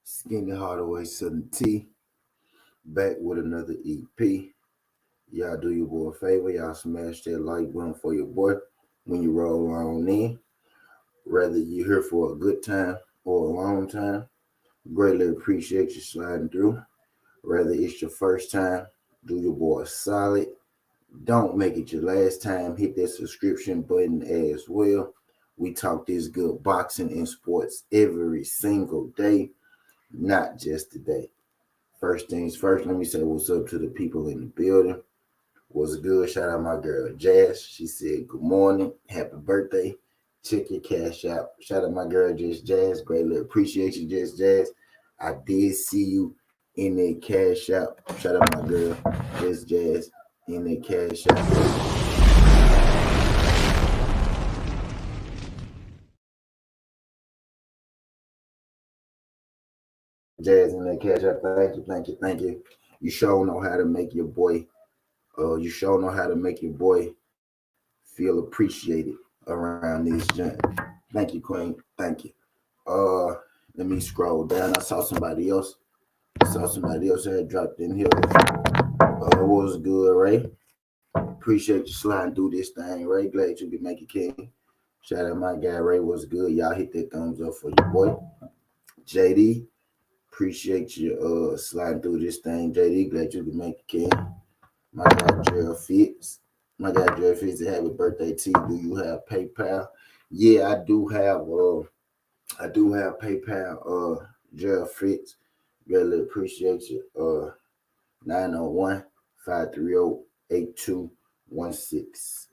Skinny Hardaway Southern T, back with another EP. Y'all do your boy a favor. Y'all smash that like button for your boy when you roll on in. Whether you're here for a good time or a long time, greatly appreciate you sliding through. Whether it's your first time, do your boy solid. Don't make it your last time. Hit that subscription button as well. We talk this good boxing and sports every single day, not just today. First things first, let me say what's up to the people in the building. What's good? Shout out my girl Jazz. She said good morning, happy birthday. Check your cash out. Shout out my girl Just Jazz. Greatly appreciate you, Just Jazz. I did see you in that cash out. Shout out my girl Just Jazz in that cash out. Jazz in that cash out. Thank you. You sure know how to make your boy. You sure know how to make your boy feel appreciated around this joint. Thank you, Queen. Thank you. Let me scroll down. I saw somebody else had dropped in here. What's good, Ray? Appreciate you sliding through this thing, Ray. Glad you can make it, King. Shout out my guy, Ray. What's good? Y'all hit that thumbs up for your boy. JD, appreciate you sliding through this thing, JD. Glad you can make it, King. My guy, Gerald Fitz. Happy birthday to you. Do you have PayPal? Yeah, I do have PayPal, Gerald Fitz. Really appreciate you. 901-530-8216.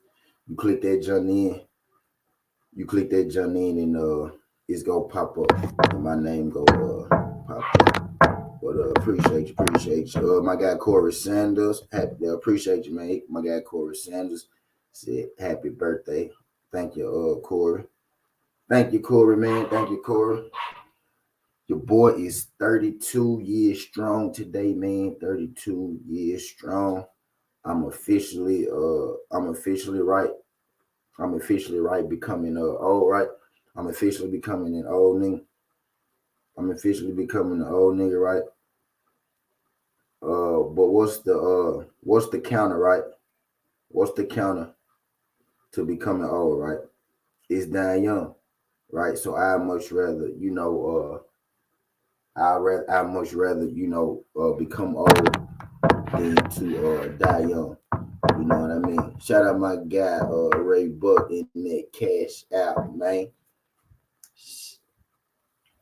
You click that jump in and it's gonna pop up and my name go pop up. But appreciate you. My guy Corey Sanders, appreciate you, man. My guy Corey Sanders said happy birthday. Thank you, Corey. Thank you, Corey, man. Thank you, Corey. Your boy is 32 years strong today, man. 32 years strong. I'm officially right. I'm officially right becoming old, right? I'm officially becoming an old nigga. I'm officially becoming an old nigga, right? But what's the counter, right? What's the counter to becoming old, right? It's dying young, right? So I much rather, I much rather, become old than to die young. You know what I mean? Shout out my guy, Ray Buck in that cash out, man.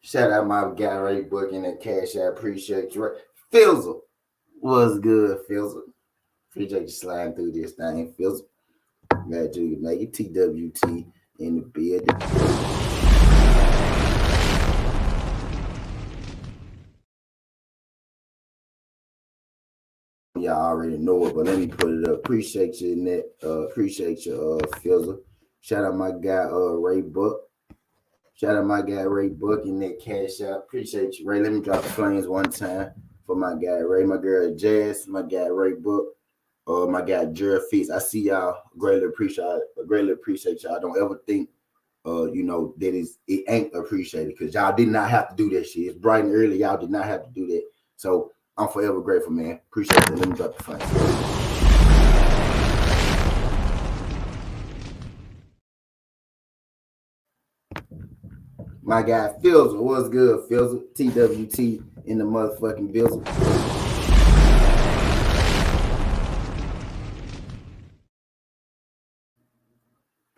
Shout out my guy, Ray Buck in that cash out. Appreciate you. Fizzle. What's good, Fizzle? Appreciate you sliding through this thing, Fizzle. Glad you can make it. TWT in the building. Y'all already know it, but let me put it up. Appreciate you in that. Appreciate you, Fizzle. Shout out my guy, Ray Buck. Shout out my guy, Ray Buck in that cash out. Appreciate you, Ray. Let me drop the flames one time for my guy, Ray. My girl, Jazz. My guy, Ray Buck. My guy, Gerald Fitz. I see y'all. Greatly appreciate y'all. Don't ever think, that it ain't appreciated because y'all did not have to do that shit. It's bright and early. Y'all did not have to do that. So I'm forever grateful, man. Appreciate that. Let me drop the flames. My guy, Fizzle. What's good, Fizzle? TWT in the motherfucking Fizzle.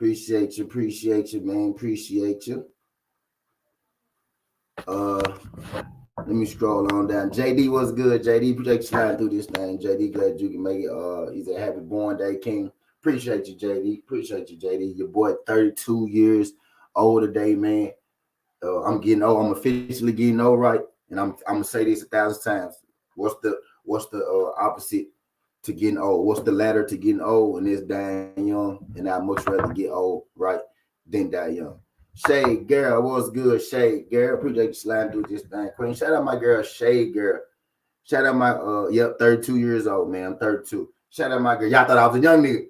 Appreciate you, man. Appreciate you. Let me scroll on down. JD was good. JD, appreciate you sliding through this thing. JD, glad you can make it. He's a happy born day king. Appreciate you, JD. Appreciate you, JD. Your boy, 32 years old today, man. I'm getting old. I'm officially getting old, right? And I'm gonna say this 1,000 times. What's the opposite to getting old? What's the ladder to getting old? And it's dying young. And I'd much rather get old, right, than die young. Shade girl, what's good? Shade girl, appreciate you sliding through this thing, Queen. Shout out my girl, Shade girl. Shout out my 32 years old, man. I'm 32. Shout out my girl. Y'all thought I was a young nigga.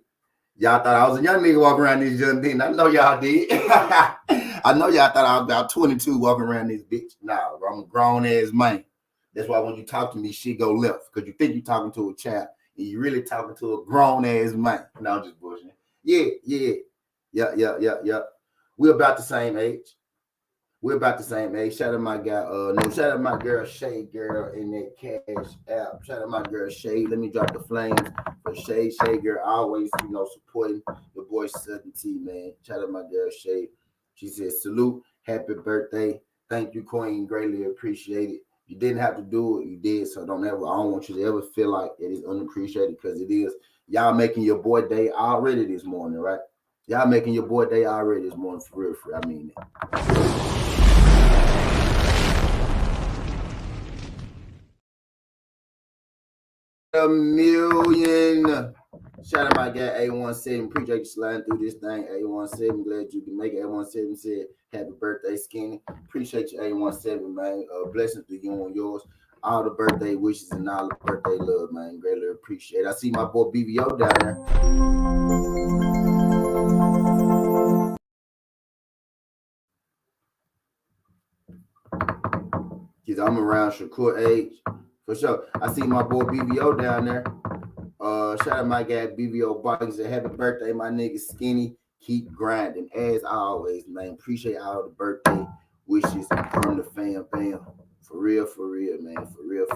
Y'all thought I was a young nigga walking around this young thing. I know y'all did. I know y'all thought I was about 22 walking around this bitch. Nah, bro, I'm a grown ass man. That's why when you talk to me, shit go left. Because you think you're talking to a child. And you're really talking to a grown ass man. No, I'm just bullshitting. Yeah. We're about the same age. Shout out my guy, shout out my girl Shade girl in that cash app. Shout out my girl Shade. Let me drop the flames for Shade. Shade girl always, supporting the boy Southern T, man. Shout out my girl Shade. She says, salute, happy birthday. Thank you, Queen. Greatly appreciate it. You didn't have to do it, you did. So I don't want you to ever feel like it is unappreciated, because it is. Y'all making your boy day already this morning, right? Y'all making your boy day already this morning, for real. I mean it. A million. Shout out my guy A17. Appreciate you sliding through this thing. A17, glad you can make it. A17 said, happy birthday, Skinny. Appreciate you, A17, man. Blessings to you and yours. All the birthday wishes and all the birthday love, man. Greatly appreciate it. I see my boy BVO down there. Because I'm around Shakur age. For sure. I see my boy BVO down there. Shout out my guy BVO Bikes. Happy birthday, my nigga Skinny. Keep grinding as always, man. Appreciate all the birthday wishes from the fam. For real, man. For real.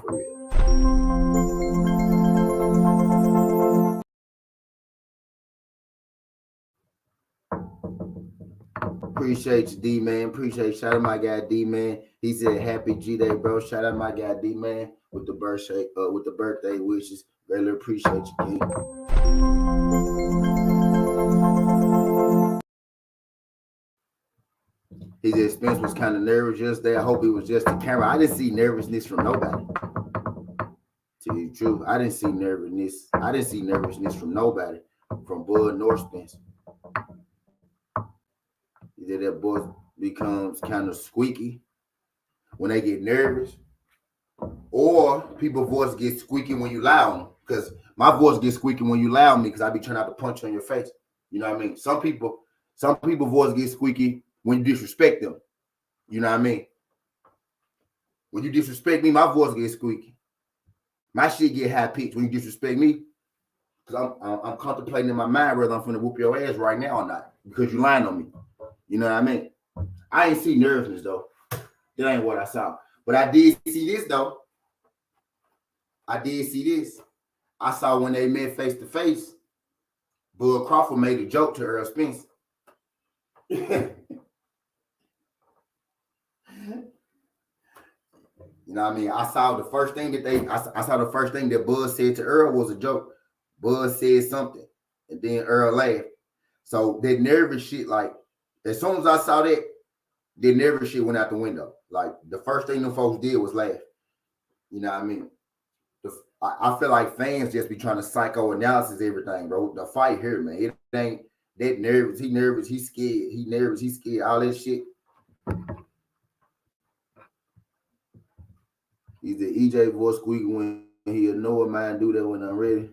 Appreciate you, D man. Appreciate you. Shout out my guy D man. He said happy G Day, bro. Shout out my guy D man with the birthday wishes. Greatly appreciate you, King. He said Spence was kind of nervous just there. I hope it was just the camera. I didn't see nervousness from nobody. To be true, I didn't see nervousness. From nobody, from Bud nor Spence. He said that voice becomes kind of squeaky when they get nervous, or people's voice gets squeaky when you lie on them. Because my voice gets squeaky when you lie on me, because I be trying not to punch on your face. You know what I mean? Some people voice get squeaky when you disrespect them. You know what I mean? When you disrespect me, my voice gets squeaky. My shit get high pitched when you disrespect me. Because I'm contemplating in my mind whether I'm finna whoop your ass right now or not, because you lying on me. You know what I mean? I ain't see nervousness though. That ain't what I saw. But I did see this though. I saw when they met face to face, Bud Crawford made a joke to Earl Spence. You know what I mean? I saw the first thing that Bud said to Earl was a joke. Bud said something, and then Earl laughed. So that nervous shit, like, as soon as I saw that, the nervous shit went out the window. Like, the first thing them folks did was laugh. You know what I mean? I feel like fans just be trying to psychoanalysis everything, bro. The fight here, man, it ain't that nervous. He nervous. He scared. He nervous. He scared. All that shit. He's the EJ voice squeaky when he know a man do that when I'm ready.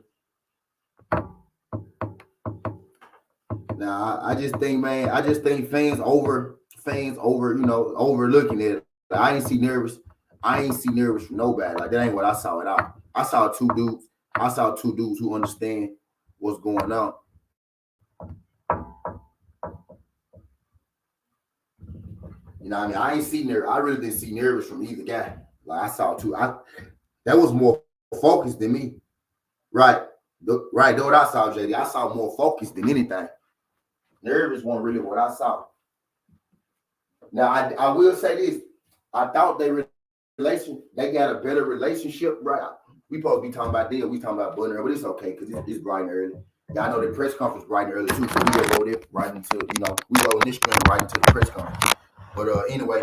Now I just think fans over, overlooking it. I ain't see nervous from nobody. Like, that ain't what I saw at all. I saw two dudes who understand what's going on. You know what I mean? I ain't see nervous. I really didn't see nervous from either guy. Like, I saw two. That was more focused than me. Right. Right. That's what I saw, JD. I saw more focused than anything. Nervous wasn't really what I saw. Now I will say this. I thought they got a better relationship, right? We supposed to be talking about deal. We talking about Bunner, but it's okay because it's bright and early. Y'all know the press conference bright and early too, so we go there right into we go in this stream right into the press conference. But anyway,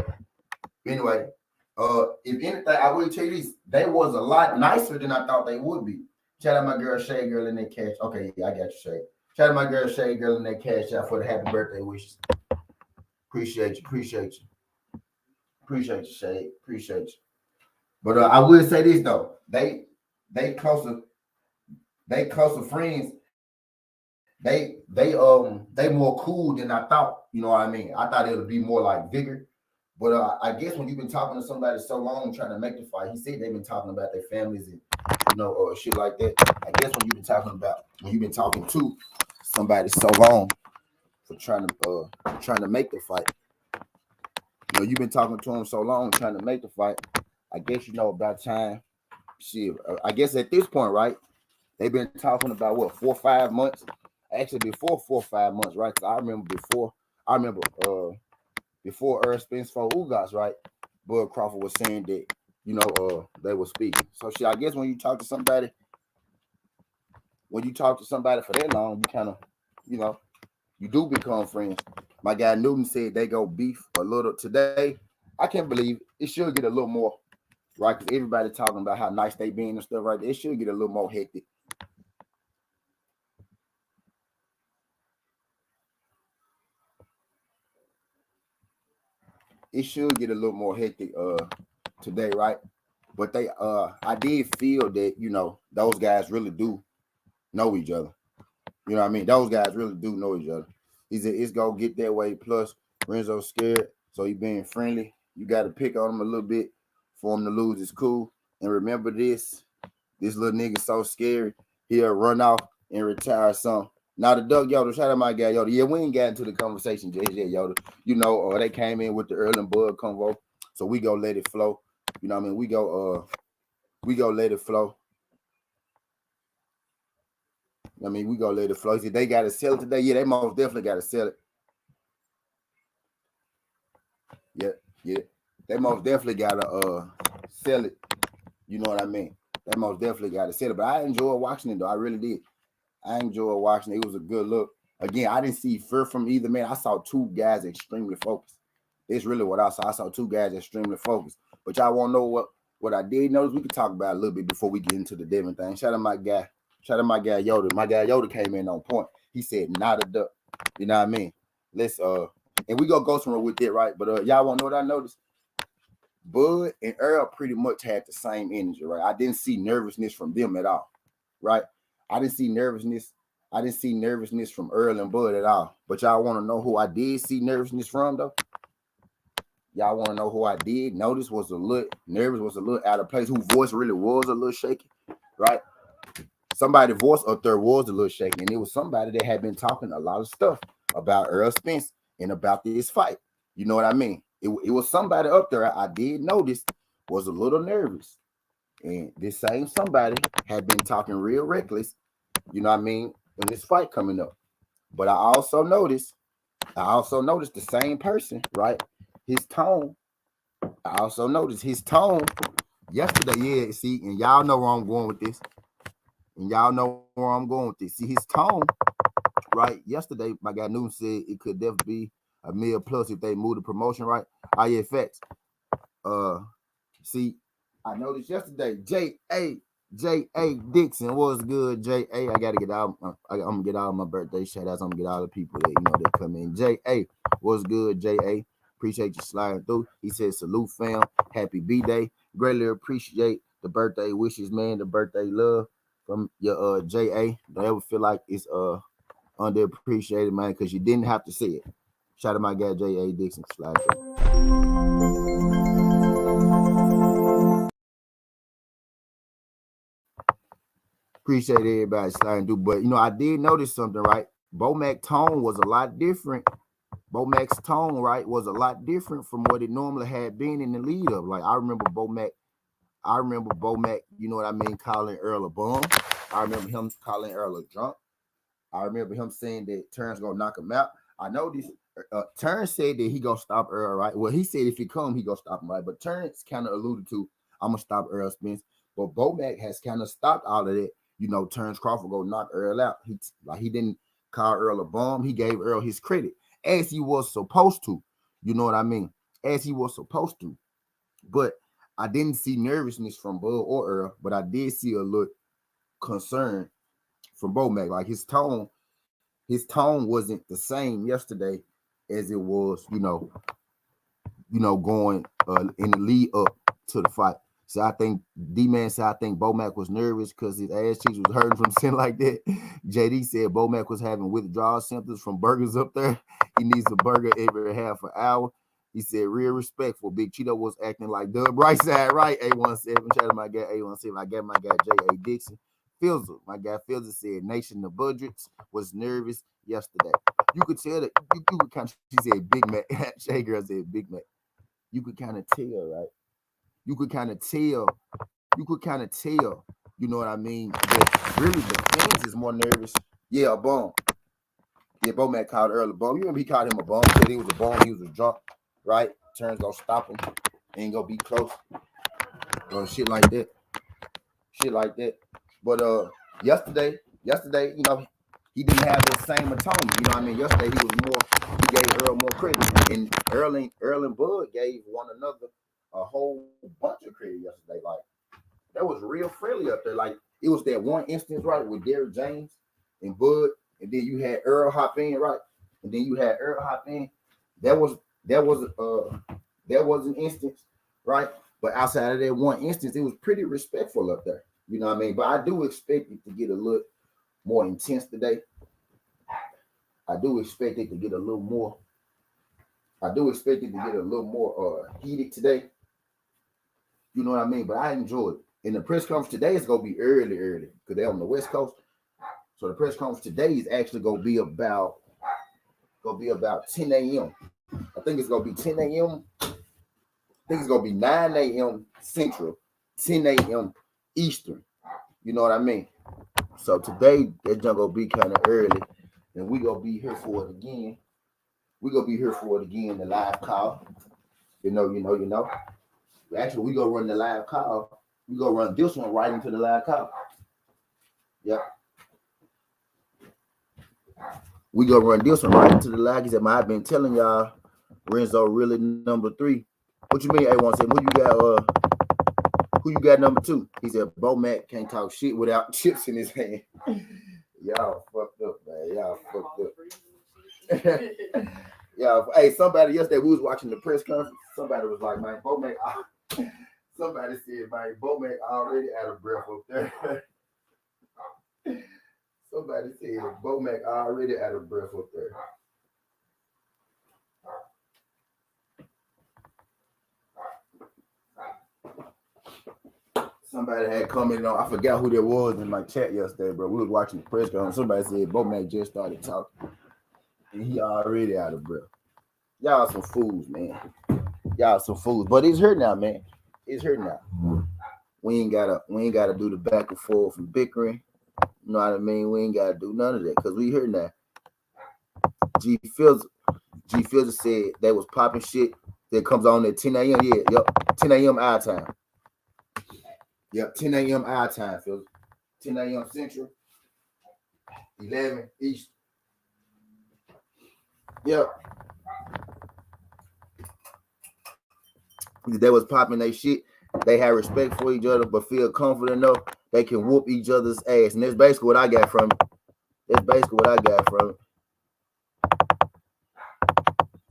if anything, I will tell you this: they was a lot nicer than I thought they would be. Shout out my girl Shay Girl in that cash. Okay, yeah, I got you, Shay. Shout out my girl Shay Girl in that cash out for the happy birthday wishes. Appreciate you, Shay. Appreciate you. But I will say this though, they closer friends. They more cool than I thought. You know what I mean? I thought it would be more like vigor. But I guess when you've been talking to somebody so long trying to make the fight, he said they've been talking about their families and shit like that. I guess when you've been talking to somebody so long for trying to make the fight, you've been talking to them so long trying to make the fight. I guess about time. Shit, I guess at this point, right? They've been talking about what 4 or 5 months. Actually, before 4 or 5 months, right? Because I remember before Earl Spence for Ugas, right? Bud Crawford was saying that they were speaking. So shit, I guess when you talk to somebody for that long, you kind of you do become friends. My guy Newton said they go beef a little today. I can't believe it should get a little more, right? Because everybody talking about how nice they being and stuff, right? It should get a little more hectic. It should get a little more hectic today, right? But I did feel that those guys really do know each other. You know what I mean? Those guys really do know each other. He said it's gonna get that way. Plus, Renzo's scared, so he being friendly. You got to pick on him a little bit for him to lose. It's cool. And remember this little nigga so scary, he'll run off and retire some. Now the Doug Yoda, shout out my guy Yoda. Yeah, we ain't got into the conversation, JJ Yoda. They came in with the Earl and Bud convo, so we go let it flow. You know what I mean? We go let it flow. We go let it flow. See, they got to sell it today. Yeah, they most definitely got to sell it. Yeah. They most definitely got to sell it. You know what I mean? They most definitely got to sell it. But I enjoyed watching it, though. I really did. I enjoyed watching it. It was a good look. Again, I didn't see fear from either man. I saw two guys extremely focused. It's really what I saw. I saw two guys extremely focused. But y'all want to know what I did notice? We could talk about it a little bit before we get into the Devin thing. Shout out my guy Yoda. My guy Yoda came in on point. He said, not a duck. You know what I mean? Let's and we go somewhere with it, right? But y'all want to know what I noticed? Bud and Earl pretty much had the same energy, right? I didn't see nervousness from them at all, right? I didn't see nervousness from Earl and Bud at all. But y'all want to know who I did see nervousness from, though? Y'all want to know who I did notice was a little out of place, whose voice really was a little shaky, right? Somebody's voice up there was a little shaky, and it was somebody that had been talking a lot of stuff about Earl Spence and about this fight. You know what I mean? It was somebody up there I did notice was a little nervous. And this same somebody had been talking real reckless, you know what I mean, when this fight coming up. But I also noticed the same person, right? His tone. I also noticed his tone yesterday. Yeah, see, and y'all know where I'm going with this. See, his tone, right? Yesterday, my guy Newton said it could definitely be a $1 plus if they move the promotion, right? Yeah, facts. See, I noticed yesterday, J.A. Dixon was good. J.A. I gotta get out. I'm gonna get all my birthday shout outs. I'm gonna get all the people that come in. J.A. was good. J.A. Appreciate you sliding through. He said, salute fam. Happy B-Day. Greatly appreciate the birthday wishes, man. The birthday love from your J.A. Don't ever feel like it's underappreciated, man, because you didn't have to say it. Shout out my guy J.A. Dixon. Slide through. Appreciate everybody sliding through. But, I did notice something, right? Bo-Mac tone was a lot different. Bo-Mac's tone, right, was a lot different from what it normally had been in the lead up. Like, I remember Bo-Mac, you know what I mean, calling Earl a bum. I remember him calling Earl a drunk. I remember him saying that Terrence gonna knock him out. I know this. Terrence said that he gonna stop Earl, right? Well, he said if he come, he gonna stop him, right? But Terrence kind of alluded to, I'm gonna stop Earl Spence. But Bomac has kind of stopped all of that. You know, Terrence Crawford go knock Earl out. He didn't call Earl a bum. He gave Earl his credit as he was supposed to. You know what I mean? As he was supposed to. But I didn't see nervousness from Bud or Earl, but I did see a little concern from Bomac. Like his tone wasn't the same yesterday as it was, going in the lead up to the fight. So I think D-Man said I think Bomac was nervous because his ass cheeks was hurting from sitting like that. JD said Bomac was having withdrawal symptoms from burgers up there. He needs a burger every half an hour. He said real respectful. Big Cheeto was acting like Doug Brightside, right? A17. Shout out to my guy A17. I got my guy J.A. Dixon. Filzer, my guy Filzer said Nation the Budgets was nervous yesterday. You could tell that you could kind of, she said Big Mac. Shay Girl said Big Mac. You could kind of tell, right? You could kind of tell, you know what I mean? That really the fans is more nervous. Yeah, a bum. Yeah, Bomac called Earl a bum. You remember he called him a bum, said he was a bum, he was a drunk, right? Turns gonna stop him, ain't gonna be close. Or shit like that. But yesterday, he didn't have the same atonement. You know what I mean? Yesterday he gave Earl more credit. And Earl and Bud gave one another a whole bunch of credit yesterday. Like that was real friendly up there. Like it was that one instance, right, with Derrick James and Bud, and then you had Earl hop in, right? And then you had Earl hop in. That was an instance, right? But outside of that one instance, it was pretty respectful up there. You know what I mean? But I do expect it to get a little more intense today. I do expect it to get a little more heated today. You know what I mean? But I enjoyed it. And the press conference today is gonna be early, because they're on the West Coast. So the press conference today is actually gonna be about 10 a.m. I think it's gonna be 10 a.m. I think it's gonna be 9 a.m. Central, 10 a.m. Eastern. You know what I mean? So today that junk gonna be kind of early, and we gonna be here for it again. The live call. You know. Actually, we gonna run the live call. We gonna run this one right into the live call. Yep. We gonna run this one right into the live. He said, I've been telling y'all, Renzo really number 3. What you mean, A1 said? Who you got number 2? He said, Bomac can't talk shit without chips in his hand. Y'all fucked up, man. Y'all fucked up. Y'all, hey, somebody yesterday, we was watching the press conference. Somebody was like, man, Bomac. Somebody said, man, Bomac already out of breath up there. Somebody said, Bomac already out of breath up there. Somebody had commented on, I forgot who there was in my chat yesterday, bro. We was watching the press conference. Somebody said Bomac just started talking, and he already out of breath. Y'all some fools, man. Y'all some fools. But it's here now, man. It's here now. We ain't gotta do the back and forth and bickering. You know what I mean? We ain't gotta do none of that because we here now. G Fields said they was popping shit that comes on at 10 a.m. Yeah, yep. 10 a.m. our time. Yep, 10 a.m. our time, Phil. 10 a.m. Central, 11 East. Yep. They was popping their shit. They had respect for each other, but feel confident enough they can whoop each other's ass. And that's basically what I got from it.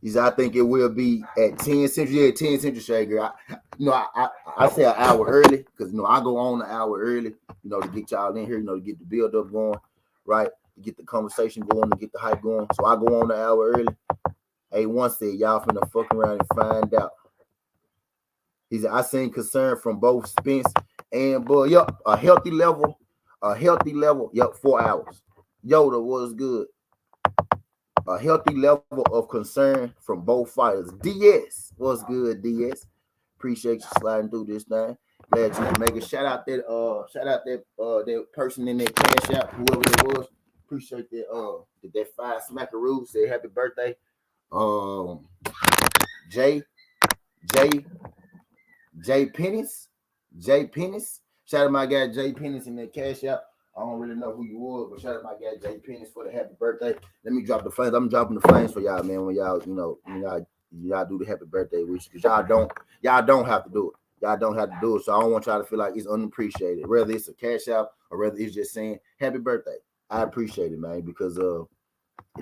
He said, I think it will be at 10 Central. Yeah, 10 Central, Shakur. I say an hour early because, I go on an hour early, to get y'all in here, to get the build up going, right? To get the conversation going, to get the hype going. So I go on an hour early. A1 said, y'all finna fuck around and find out. He said, I seen concern from both Spence and Bud. Yup, a healthy level. Yup, 4 hours. Yoda was good. A healthy level of concern from both fighters. DS was good, DS. Appreciate you sliding through this thing. Glad you can make it. Shout out that person in that cash out, whoever it was. Appreciate that fire smackaroo. Say happy birthday. Jay, Jay, Jay Pennis. Jay Pennis. Shout out to my guy Jay Pennis in that cash out. I don't really know who you were, but shout out to my guy Jay Pennis for the happy birthday. Let me drop the flames. I'm dropping the flames for y'all, man. When y'all, when y'all do the happy birthday wish, because y'all don't have to do it. Y'all don't have to do it. So I don't want y'all to feel like it's unappreciated. Whether it's a cash out or whether it's just saying happy birthday. I appreciate it, man, because the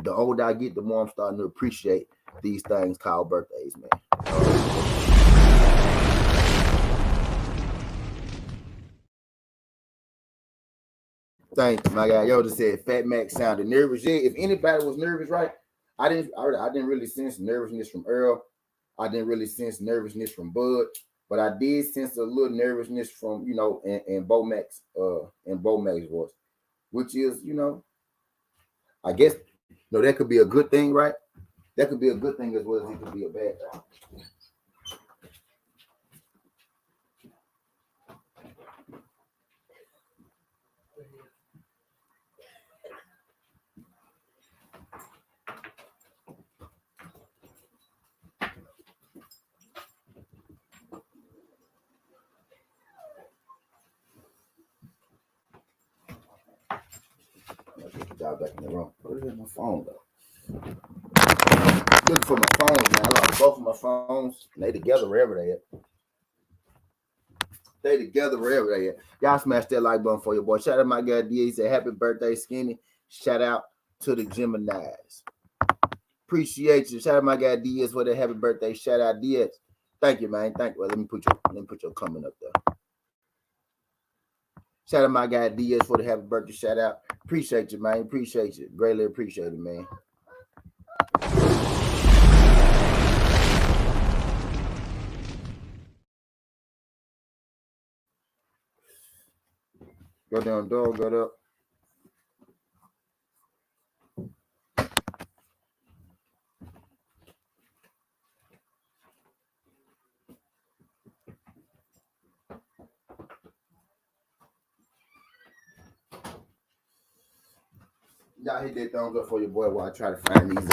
older I get, the more I'm starting to appreciate these things called birthdays, man. Thanks, my guy. Yo just said Fat Mac sounded nervous. Yeah, if anybody was nervous, right? I didn't really sense nervousness from Earl. I didn't really sense nervousness from Bud, but I did sense a little nervousness from and Bo Mac's voice, which is I guess that could be a good thing, right? That could be a good thing as well as it could be a bad thing. Y'all back in the room. Where's my phone though? Looking for my phones, man. I lost both of my phones. And they together wherever they at. They together wherever they at. Y'all smash that like button for your boy. Shout out to my guy D. He said happy birthday, Skinny. Shout out to the Geminis. Appreciate you. Shout out to my guy Diaz for the happy birthday. Shout out Diaz. Thank you, man. Thank you. Well, let me put your comment up there. Shout out to my guy Diaz for the happy birthday. Shout out. Appreciate you, man. Appreciate you. Greatly appreciate it, man. Go down, dog. Got up. Y'all hit that thumbs up for your boy while I try to find these.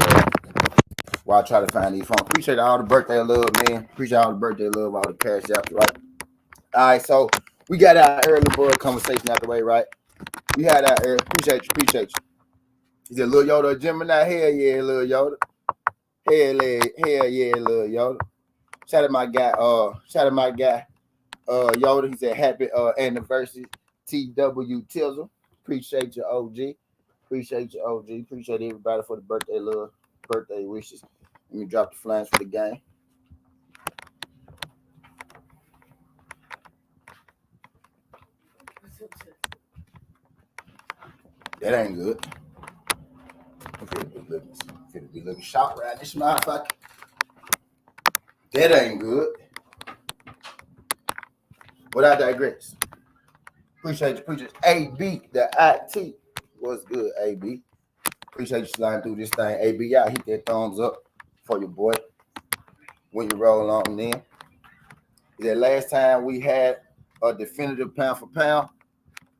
Phones. Appreciate all the birthday love, man. Appreciate all the birthday love, all the cash out, right? All right, so we got our early bird conversation out the way, right? We had our early. Appreciate you. He said, "Lil Yoda, Gemini, hell yeah, Lil Yoda, hell yeah, Lil Yoda." Shout out my guy, Yoda. He said, "Happy anniversary, TW Tizzle." Appreciate you, OG. Appreciate everybody for the birthday love, birthday wishes. Let me drop the flames for the game. That ain't good. I'm finna be looking sharp right this motherfucker. That ain't good. But I digress. Appreciate you. AB, the IT. What's good, AB? Appreciate you sliding through this thing. AB, y'all hit that thumbs up for your boy when you roll on in. The last time we had a definitive pound for pound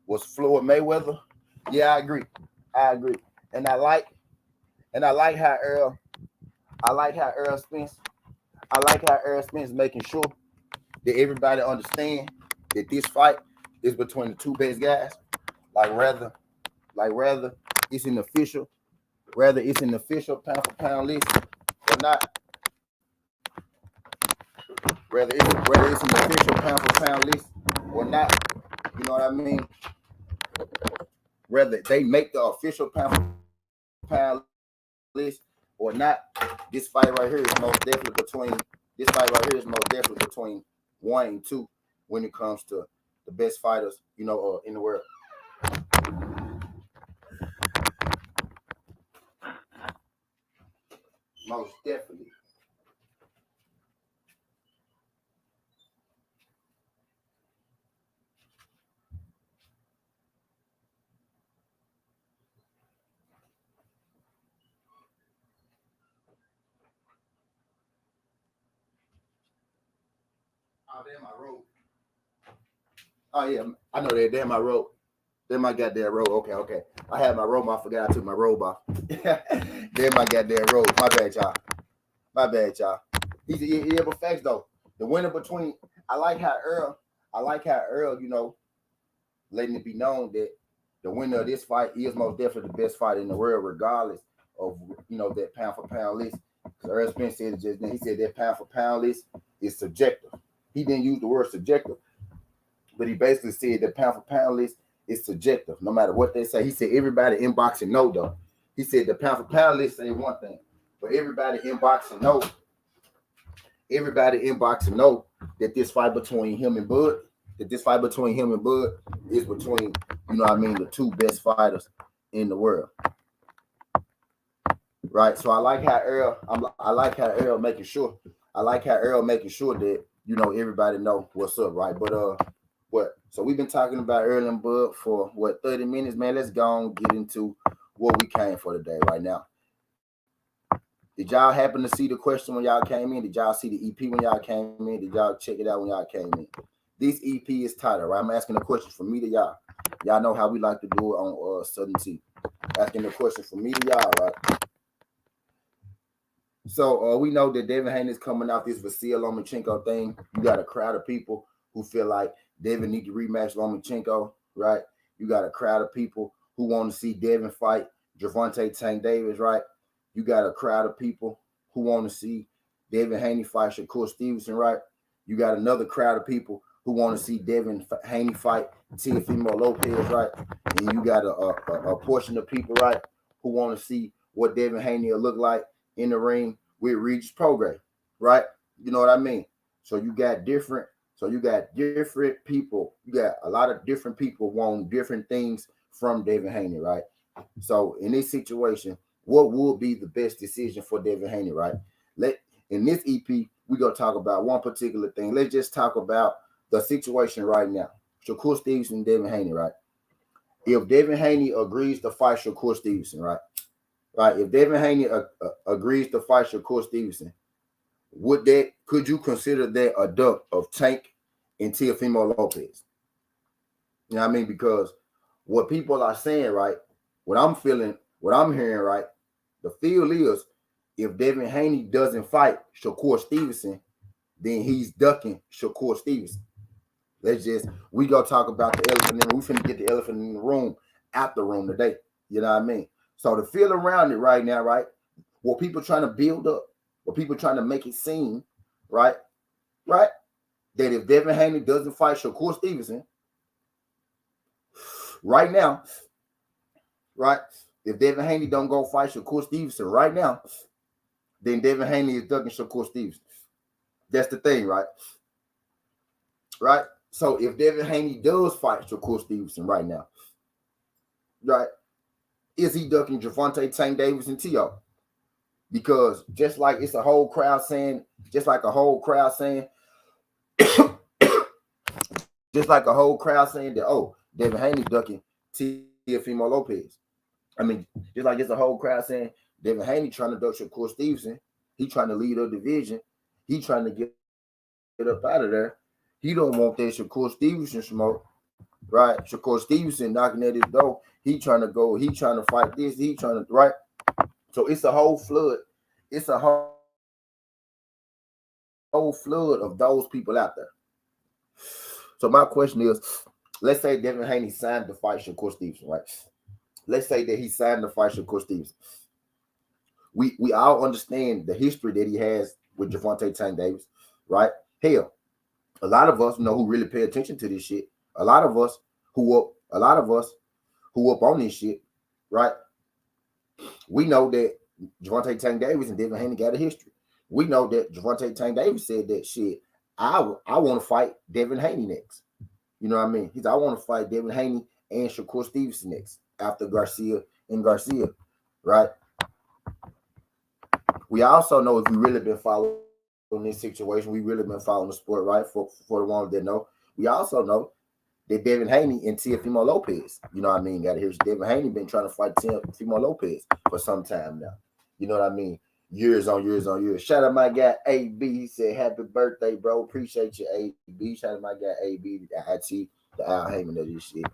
was Floyd Mayweather. Yeah, I agree. And I like how Earl Spence. I like how Earl Spence making sure that everybody understand that this fight is between the two best guys. Rather it's an official pound for pound list or not. Whether it's an official pound for pound list or not. You know what I mean? Whether they make the official pound for pound list or not, this fight right here is most definitely between 1 and 2 when it comes to the best fighters, in the world. Most definitely. Oh, damn, I wrote. Oh, yeah, I know that. Damn, I wrote. Then my goddamn robe. Okay. I had my robe. I forgot I took my robe off. Then my goddamn robe. My bad, y'all. He said, yeah, but facts though. The winner between I like how Earl, letting it be known that the winner of this fight is most definitely the best fight in the world, regardless of that pound for pound list. Because Earl Spence said it just then. He said that pound for pound list is subjective. He didn't use the word subjective, but he basically said that pound for pound list is subjective, no matter what they say. He said everybody in boxing know though. He said the pound for pound list say one thing, but everybody in boxing know that this fight between him and Bud, is between, the two best fighters in the world. Right. So I like how Earl making sure. That, everybody know what's up, right? But so we've been talking about Earl and Bud for 30 minutes, man. Let's go and get into what we came for today right now. Did y'all happen to see the question when y'all came in? Did y'all see the EP when y'all came in? Did y'all check it out when y'all came in? This EP is titled, right? I'm asking a question from me to y'all. Y'all know how we like to do it on Southern T. Asking the question from me to y'all, right? So we know that Devin Haney is coming off this Vasil Lomachenko thing. You got a crowd of people who feel like Devin need to rematch Lomachenko, right? You got a crowd of people who want to see Devin fight Gervonta Tank Davis, right? You got a crowd of people who want to see Devin Haney fight Shakur Stevenson, right? You got another crowd of people who want to see Devin Haney fight Teofimo Lopez, right? And you got a portion of people, right, who want to see what Devin Haney will look like in the ring with Regis Prograis, right? You know what I mean? So you got different people. You got a lot of different people wanting different things from Devin Haney, right? So in this situation, what would be the best decision for Devin Haney, right? In this EP, we're gonna talk about one particular thing. Let's just talk about the situation right now. Shakur Stevenson and Devin Haney, right? If Devin Haney agrees to fight Shakur Stevenson, right? If Devin Haney agrees to fight Shakur Stevenson, could you consider that a duck of Tank and Teofimo Lopez? You know what I mean? Because what people are saying, right? What I'm hearing, right? The feel is if Devin Haney doesn't fight Shakur Stevenson, then he's ducking Shakur Stevenson. We gonna talk about the elephant in the room. We finna get the elephant in the room out the room today. You know what I mean? So the feel around it right now, right? What people trying to build up, what people trying to make it seem, right? That if Devin Haney doesn't fight Shakur Stevenson, right now, right? If Devin Haney don't go fight Shakur Stevenson right now, then Devin Haney is ducking Shakur Stevenson. That's the thing, right? Right? So if Devin Haney does fight Shakur Stevenson right now, right, is he ducking Gervonta Tank Davis and Teo? Because just like a whole crowd saying, that, oh, Devin Haney ducking Teofimo Lopez. I mean, just like it's a whole crowd saying Devin Haney trying to duck Shakur Stevenson. He trying to lead a division. He trying to get up out of there. He don't want that Shakur Stevenson smoke, right? Shakur Stevenson knocking at his door. He trying to go. He trying to fight this. He trying to, right? So it's a whole flood. It's a whole flood of those people out there. So my question is, let's say Devin Haney signed to fight Shakur Stevenson, right? Let's say that he signed to fight Shakur Stevenson. We all understand the history that he has with Gervonta Tank Davis, right? Hell, a lot of us who really pay attention to this shit. A lot of us who up on this shit, right? We know that Gervonta Tank Davis and Devin Haney got a history. We know that Gervonta Tank Davis said that shit. I want to fight Devin Haney next. You know what I mean? He said, I want to fight Devin Haney and Shakur Stevenson next after Garcia, right? We also know, if we really been following this situation, we really been following the sport, right? For the ones that know, we also know that Devin Haney and Teofimo Lopez, you know what I mean, got to hear Devin Haney been trying to fight Teofimo Lopez for some time now. You know what I mean? Years on years. Shout out my guy AB. He said, happy birthday, bro. Appreciate you, AB. Shout out my guy AB, the IT, the Al Heyman of this shit.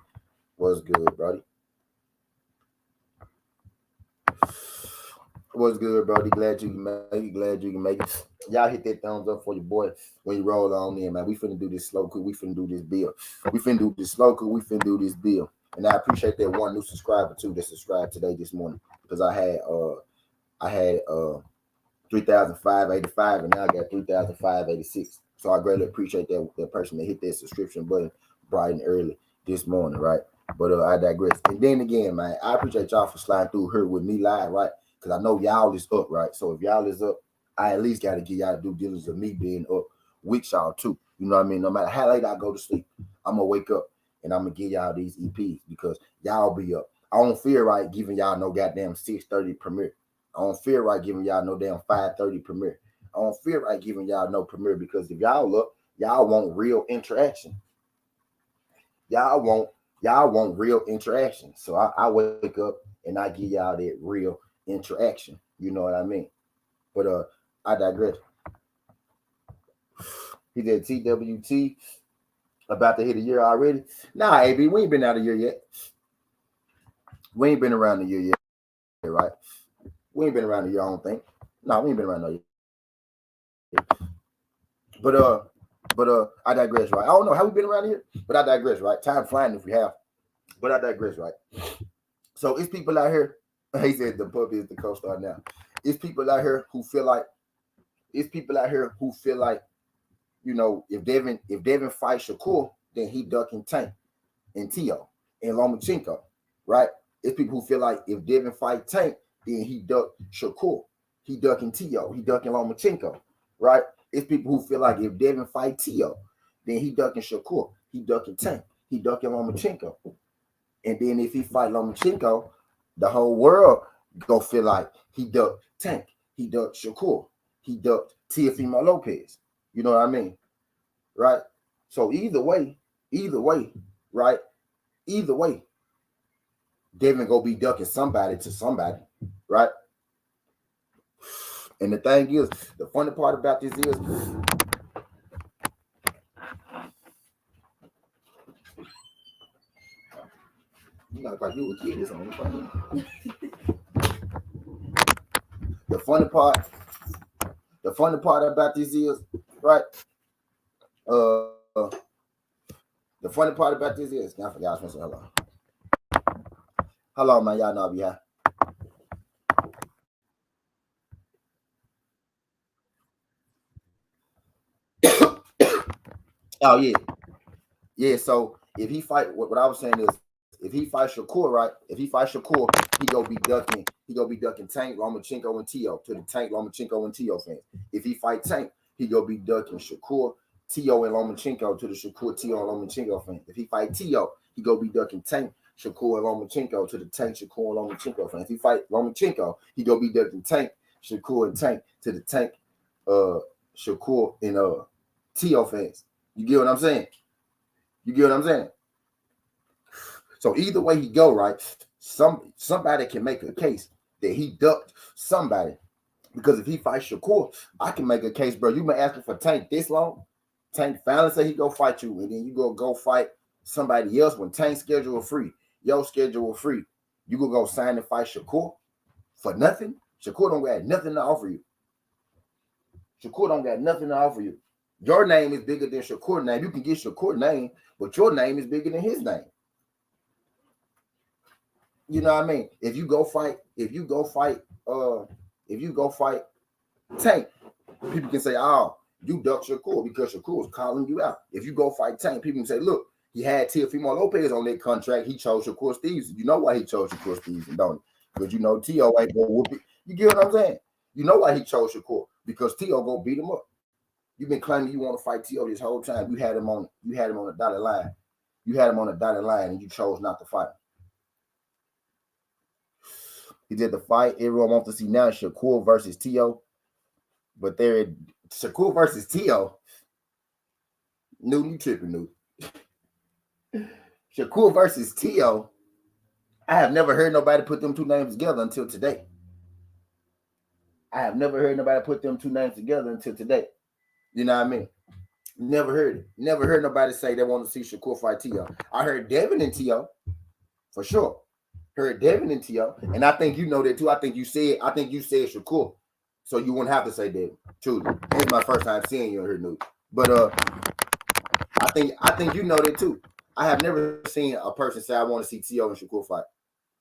What's good, buddy? What's good, buddy? Glad you can make it. Glad you can make it. Y'all hit that thumbs up for your boy when you roll on in, man. We finna do this slow cook. We finna do this bill. We finna do this slow cook. We finna do this bill. And I appreciate that one new subscriber too that subscribed today this morning because I had 3,585 and now I got 3,586. So I greatly appreciate that person that hit that subscription button bright and early this morning, right? But I digress. And then again, man, I appreciate y'all for sliding through here with me live, right? Because I know y'all is up, right? So if y'all is up, I at least got to give y'all due diligence of me being up with y'all too. You know what I mean? No matter how late I go to sleep, I'm gonna wake up and I'm gonna give y'all these EPs because y'all be up. I don't feel right giving y'all no goddamn 6:30 premiere. I don't feel right giving y'all no damn 5:30 premiere. I don't feel right giving y'all no premiere because if y'all look, y'all want real interaction. Y'all want real interaction. So I wake up and I give y'all that real interaction. You know what I mean? But I digress. He did TWT about to hit a year already. Nah, AB, we ain't been out a year yet. We ain't been around a year yet, right? We ain't been around a year, I don't think. No, we ain't been around a year. But I digress, right? I don't know how we been around here, but I digress, right? Time flying if we have. But I digress, right? So it's people out here. He said the puppy is the co-star now. It's people out here who feel like you know, if Devin fights Shakur, then he ducking Tank and Teo and Lomachenko, right? It's people who feel like if Devin fight Tank, then he duck Shakur, he ducking Teo, he ducking Lomachenko, right? It's people who feel like if Devin fight Teo, then he ducking Shakur, he ducking Tank, he ducking Lomachenko, and then if he fight Lomachenko, the whole world go feel like he ducked Tank, he ducked Shakur, he ducked Teofimo Lopez. You know what I mean? Right? So either way, right? Either way, Devin go be ducking somebody to somebody, right? And the thing is, the funny part about this is, you got like you a kid this on the funny part about this is, right? The funny part about this is, I forgot I was supposed to say hello, man. Y'all know I'll be high. Oh yeah. So if he fight, what I was saying is, if he fights Shakur, right? If he fights Shakur, he go be ducking Tank, Lomachenko, and Teo to the Tank, Lomachenko, and Teo fans. If he fight Tank, he go be ducking Shakur, Teo, and Lomachenko to the Shakur, Teo, and Lomachenko fans. If he fight Teo, he go be ducking Tank, Shakur, and Lomachenko to the Tank, Shakur, and Lomachenko fans. If he fight Lomachenko, he go be ducking Tank, Shakur, and Tank to the Tank, Shakur, and Teo fans. You get what I'm saying? So either way he go, right? Somebody can make a case that he ducked somebody. Because if he fights Shakur, I can make a case, bro. You been asking for Tank this long. Tank finally say he go fight you, and then you go fight somebody else when Tank's schedule free. Your schedule free. You go sign and fight Shakur for nothing. Shakur don't got nothing to offer you. Your name is bigger than Shakur's name. You can get Shakur's name, but your name is bigger than his name. You know what I mean? If you go fight Tank, people can say, "Oh, you ducked Shakur because Shakur was calling you out." If you go fight Tank, people can say, "Look, he had Teofimo Lopez on that contract. He chose Shakur Stevenson. You know why he chose Shakur Stevenson, don't you? Because you know Teo ain't gonna whoop it. You get what I'm saying? You know why he chose Shakur? Because Teo go beat him up. You've been claiming you want to fight Teo this whole time. You had him on the dotted line. And you chose not to fight him. He did the fight everyone wants to see now, Shakur versus Teo. But Shakur versus Teo. Newton, you tripping, Newton. Shakur versus Teo. I have never heard nobody put them two names together until today. You know what I mean? Never heard it. Never heard nobody say they want to see Shakur fight Teo. I heard Devin and Teo. for sure. Heard Devin and Teo, and I think you know that too. I think you said Shakur, so you wouldn't have to say Devin. Truly, this is my first time seeing you on her news, but I think you know that too. I have never seen a person say I want to see Teo and Shakur fight.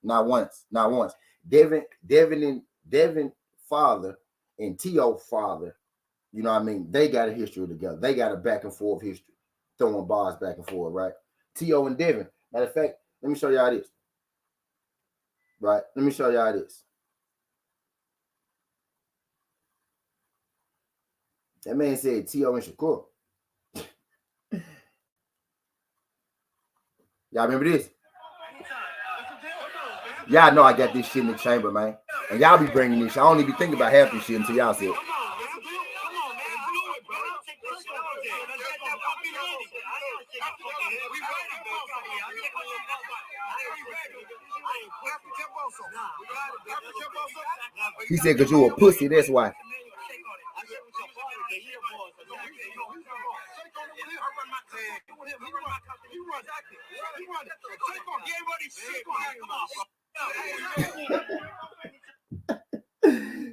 Not once. Not once. Devin father and Teo father, you know what I mean? They got a history together. They got a back and forth history. Throwing bars back and forth, right? Teo and Devin. Matter of fact, let me show y'all this. Right? Let me show y'all this. That man said Teo and Shakur. Y'all remember this? Y'all know I got this shit in the chamber, man. And y'all be bringing this shit. I don't even be thinking about half this shit until y'all see it. He said, because you a pussy, that's why.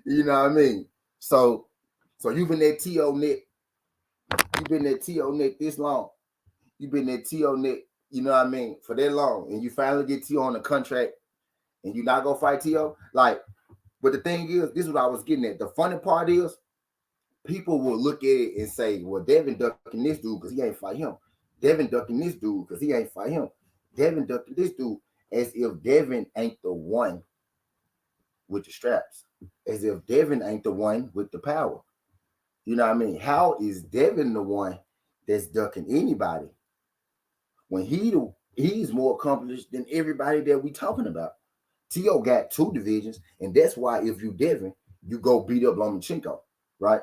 You know what I mean? So you've been that Teo neck. You've been that Teo neck this long. You've been that Teo neck, you know what I mean, for that long. And you finally get Teo on a contract and you not gonna fight Teo. Like, but the thing is, this is what I was getting at. The funny part is, people will look at it and say, well, Devin ducking this dude because he ain't fight him. Devin ducking this dude because he ain't fight him. Devin ducking this dude, as if Devin ain't the one with the straps. As if Devin ain't the one with the power. You know what I mean? How is Devin the one that's ducking anybody when he's more accomplished than everybody that we talking about? Teo got 2 divisions, and that's why if you Devin, you go beat up Lomachenko, right?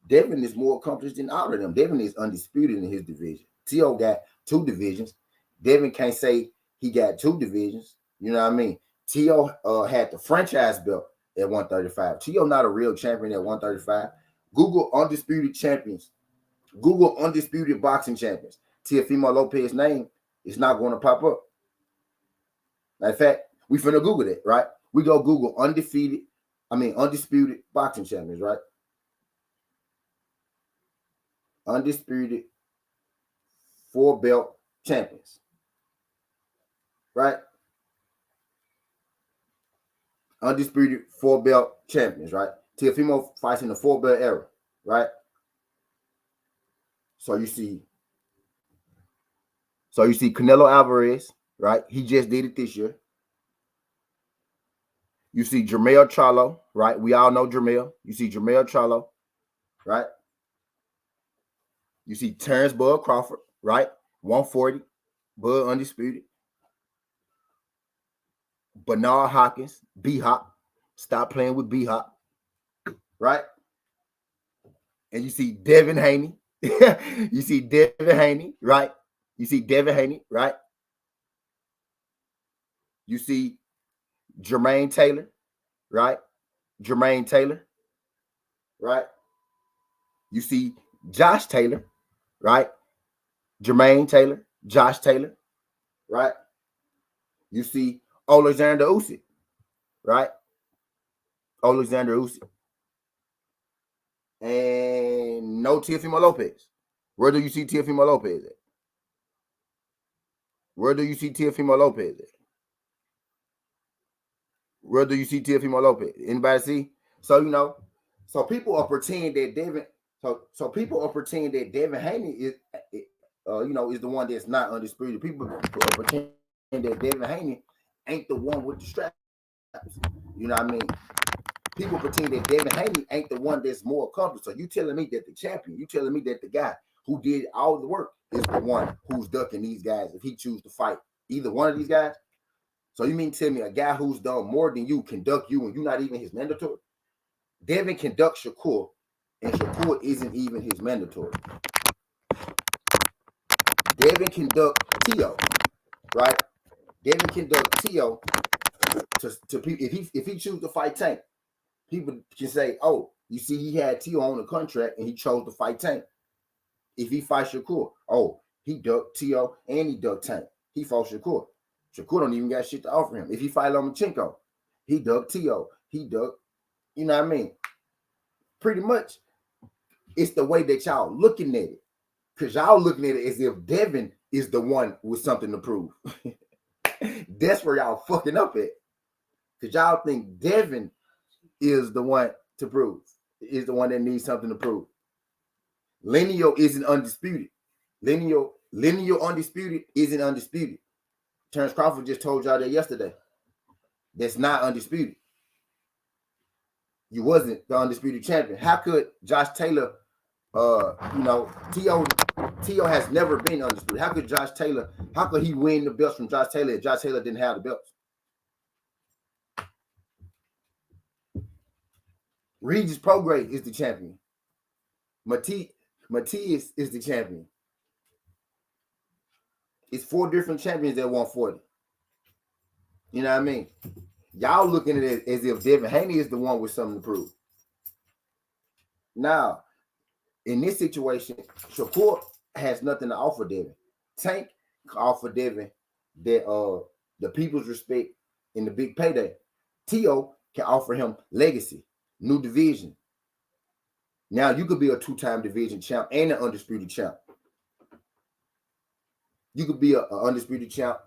Devin is more accomplished than all of them. Devin is undisputed in his division. Teo got 2 divisions. Devin can't say he got 2 divisions. You know what I mean? Teo had the franchise belt at 135. Teo not a real champion at 135. Google undisputed champions. Google undisputed boxing champions. Teofimo Lopez's name is not going to pop up. Matter of fact, we finna Google that, right? We go Google undisputed boxing champions, right? Undisputed 4 belt champions, right? Undisputed 4 belt champions, right? Teofimo fights in the 4 belt era, right? So you see Canelo Alvarez, right? He just did it this year. You see Jermell Charlo, right? We all know Jermell. You see Jermell Charlo, right? You see Terrence Bud Crawford, right? 140, Bud undisputed. Bernard Hopkins, B-Hop. Stop playing with B-Hop, right? And you see Devin Haney. You see Devin Haney, right? You see Devin Haney, right? You see Jermaine Taylor, right? Jermaine Taylor, right? You see Josh Taylor, right? Jermaine Taylor, Josh Taylor, right? You see Alexander Usyk, right? Alexander Usyk. And no Teofimo Lopez. Where do you see Teofimo Lopez at? Where do you see Teofimo Lopez at? Where do you see Teofimo Lopez? Anybody see? So, you know, so people are pretending that Devin, so people are pretending that Devin Haney is, is the one that's not undisputed. People are pretending that Devin Haney ain't the one with the straps. You know what I mean? People pretend that Devin Haney ain't the one that's more accomplished. So you telling me that the champion, you telling me that the guy who did all the work is the one who's ducking these guys if he chooses to fight either one of these guys? So you mean tell me a guy who's done more than you can duck you and you're not even his mandatory? Devin can duck Shakur, and Shakur isn't even his mandatory. Devin can duck Teo, right? Devin can duck Teo to people if he chooses to fight Tank. People can say, oh, you see, he had Teo on the contract and he chose to fight Tank. If he fights Shakur, oh, he ducked Teo and he ducked Tank. He fought Shakur. Shakur don't even got shit to offer him. If he fight Lomachenko, he dug Teo. He dug, you know what I mean? Pretty much, it's the way that y'all looking at it. Because y'all looking at it as if Devin is the one with something to prove. That's where y'all fucking up at. Because y'all think Devin is the one to prove, is the one that needs something to prove. Lineal isn't undisputed. Lineal undisputed isn't undisputed. Terrence Crawford just told y'all that yesterday. That's not undisputed. You wasn't the undisputed champion. How could Josh Taylor, Teo has never been undisputed. How could Josh Taylor, how could he win the belts from Josh Taylor if Josh Taylor didn't have the belts? Regis Prograis is the champion. Matias is the champion. It's 4 different champions that won 40. You know what I mean? Y'all looking at it as if Devin Haney is the one with something to prove. Now, in this situation, Shakur has nothing to offer Devin. Tank can offer Devin that the people's respect in the big payday. Teo can offer him legacy, new division. Now you could be a 2-time division champ and an undisputed champ. You could be an undisputed champ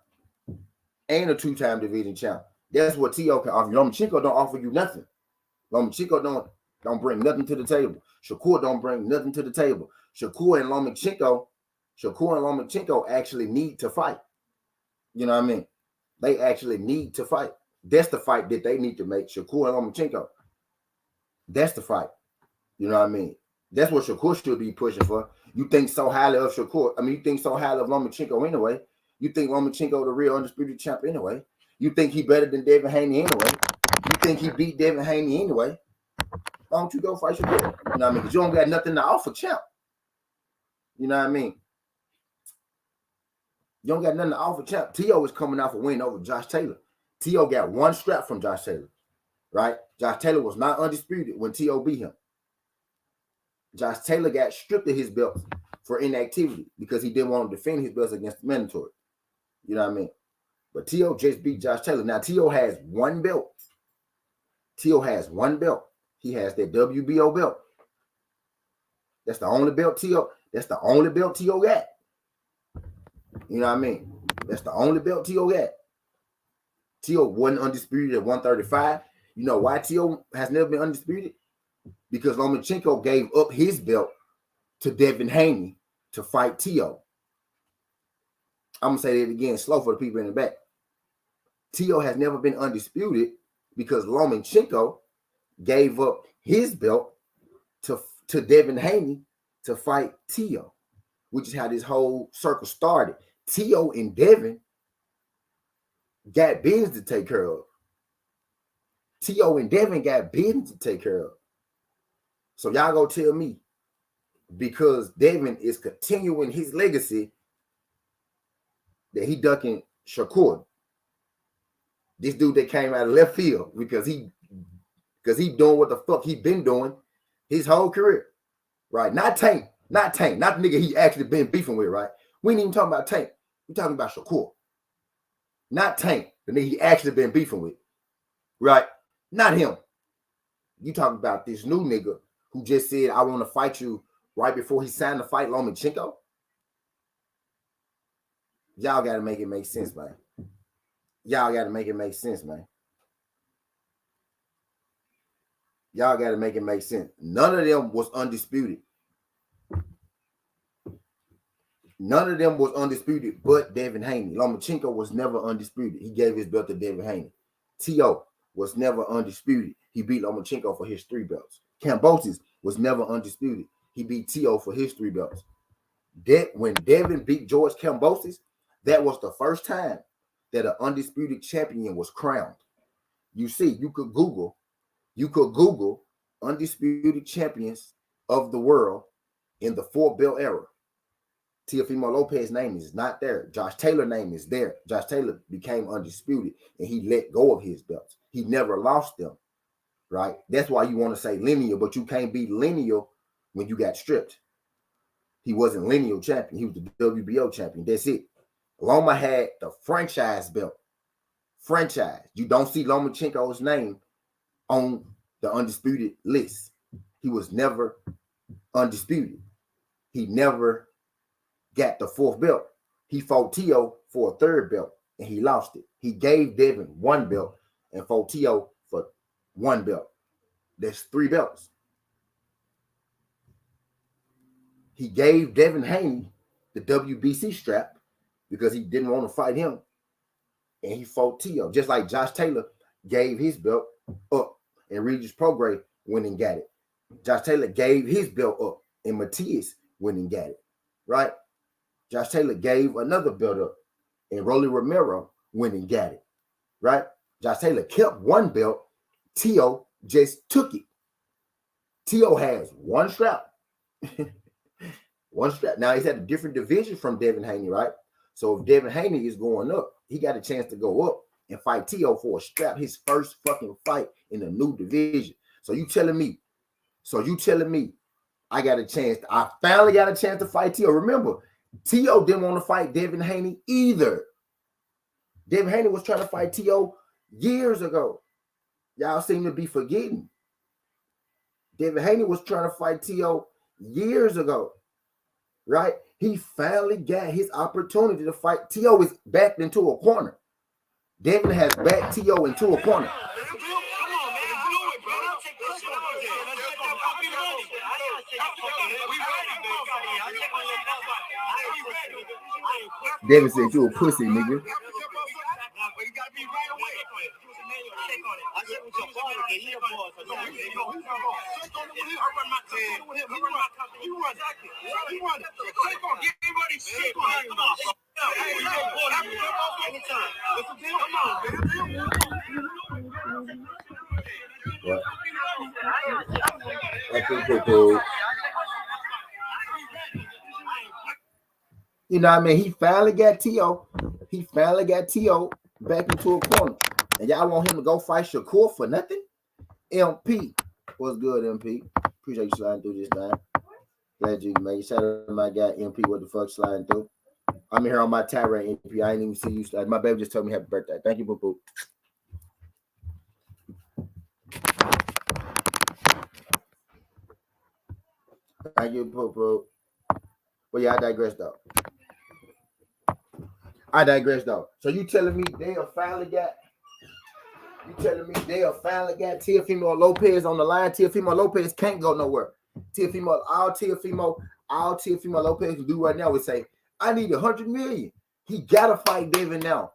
and a 2-time division champ. That's what Teo can offer you. Lomachenko don't offer you nothing. Lomachenko don't bring nothing to the table. Shakur don't bring nothing to the table. Shakur and Lomachenko actually need to fight. You know what I mean? They actually need to fight. That's the fight that they need to make. Shakur and Lomachenko. That's the fight. You know what I mean? That's what Shakur should be pushing for. You think so highly of Shakur. I mean, you think so highly of Lomachenko anyway. You think Lomachenko the real undisputed champ anyway. You think he better than Devin Haney anyway. You think he beat Devin Haney anyway. Why don't you go fight Shakur? You know what I mean? Because you don't got nothing to offer champ. You know what I mean? You don't got nothing to offer champ. Teo is coming off a win over Josh Taylor. Teo got 1 strap from Josh Taylor, right? Josh Taylor was not undisputed when Teo beat him. Josh Taylor got stripped of his belts for inactivity because he didn't want to defend his belts against the mandatory. You know what I mean? But Teo just beat Josh Taylor. Now, Teo has 1 belt. Teo has 1 belt. He has that WBO belt. That's the only belt Teo got. You know what I mean? That's the only belt Teo got. Teo wasn't undisputed at 135. You know why Teo has never been undisputed? Because Lomachenko gave up his belt to Devin Haney to fight Teo. I'm going to say that again slow for the people in the back. Teo has never been undisputed because Lomachenko gave up his belt to Devin Haney to fight Teo, which is how this whole circle started. Teo and Devin got business to take care of. Teo and Devin got business to take care of. So y'all go tell me, because Devin is continuing his legacy, that he ducking Shakur. This dude that came out of left field because he doing what the fuck he been doing his whole career. Right? Not Tank, not the nigga he actually been beefing with, right? We ain't even talking about Tank. We talking about Shakur. Not Tank, the nigga he actually been beefing with. Right? Not him. You talking about this new nigga who just said, I want to fight you right before he signed to fight Lomachenko? Y'all got to make it make sense, man. Y'all got to make it make sense, man. Y'all got to make it make sense. None of them was undisputed. None of them was undisputed but Devin Haney. Lomachenko was never undisputed. He gave his belt to Devin Haney. Teo was never undisputed. He beat Lomachenko for his 3 belts. Kambosos was never undisputed. He beat Teo for his 3 belts. When Devin beat George Kambosos, that was the first time that an undisputed champion was crowned. You see, you could Google undisputed champions of the world in the 4-belt era. Teofimo Lopez's name is not there. Josh Taylor's name is there. Josh Taylor became undisputed and he let go of his belts. He never lost them, right? That's why you want to say lineal, but you can't be lineal when you got stripped. He wasn't lineal champion. He was the WBO champion. That's it. Loma had the franchise belt franchise. You don't see Lomachenko's name on the undisputed list. He was never undisputed. He never got the 4th belt. He fought Teo for a 3rd belt, and he lost it. He gave Devin 1 belt and fought Teo for 1 belt. That's 3 belts. He gave Devin Haney the WBC strap because he didn't want to fight him, and he fought Teo. Just like Josh Taylor gave his belt up, and Regis Prograis went and got it. Josh Taylor gave his belt up, and Matias went and got it, right? Josh Taylor gave another belt up, and Rolly Romero went and got it, right? Josh Taylor kept 1 belt. Teo just took it. Teo has 1 strap. 1 strap. Now, he's at a different division from Devin Haney, right? So if Devin Haney is going up, he got a chance to go up and fight Teo for a strap, his first fucking fight in a new division. So you telling me I got a chance. I finally got a chance to fight Teo. Remember, Teo didn't want to fight Devin Haney either. Devin Haney was trying to fight Teo years ago. Y'all seem to be forgetting. Devin Haney was trying to fight Teo years ago, right? He finally got his opportunity to fight. Teo is backed into a corner. Devin has backed Teo into a corner. Devin said you a pussy, nigga. What? You know what I mean? He finally got Teo. He finally got Teo back into a corner. And y'all want him to go fight Shakur for nothing? MP. What's good, MP? Appreciate you sliding through this time. Glad you made it. Shout out to my guy, MP. What the fuck sliding through? I'm here on my tirade, MP. I ain't even see you slide. My baby just told me happy birthday. Thank you, boo-boo. Thank you, boo-boo. Well, yeah, I digress, though. So you telling me they have finally got Teofimo Lopez on the line? Teofimo Lopez can't go nowhere. All Teofimo Lopez can do right now is say, I need $100 million. He gotta fight Devin now.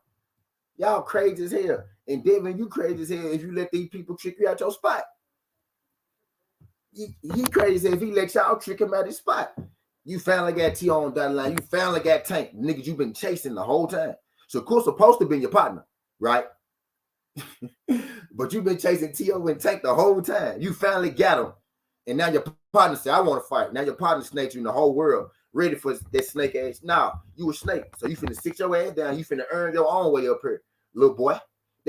Y'all crazy as hell. And Devin, you crazy as hell if you let these people trick you out your spot. He crazy if he let y'all trick him out his spot. You finally got T on that line. You finally got Tank. Niggas you've been chasing the whole time. So, of course, supposed to be your partner, right? But you've been chasing Teo and Tank the whole time. You finally got him. And now your partner said, I want to fight. Now your partner snaked you in the whole world, ready for that snake ass. Nah, you a snake. So you finna sit your ass down. You finna earn your own way up here, little boy.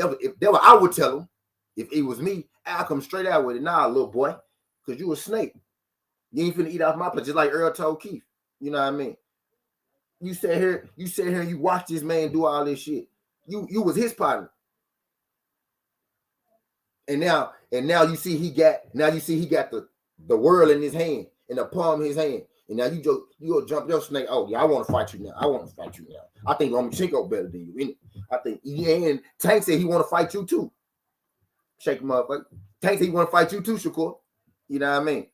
I would tell him, if it was me, I'll come straight out with it. Nah, little boy, because you a snake. You ain't finna eat off my plate, just like Earl told Keith. You know what I mean? You sit here, and you watch this man do all this shit. You was his partner. And now you see he got the world in his hand, in the palm of his hand. And now you go jump your snake. Oh, yeah, I want to fight you now. I think Lomachenko better than you. I think, and Tank said he want to fight you too. Shake him up. Tank said he want to fight you too, Shakur. You know what I mean?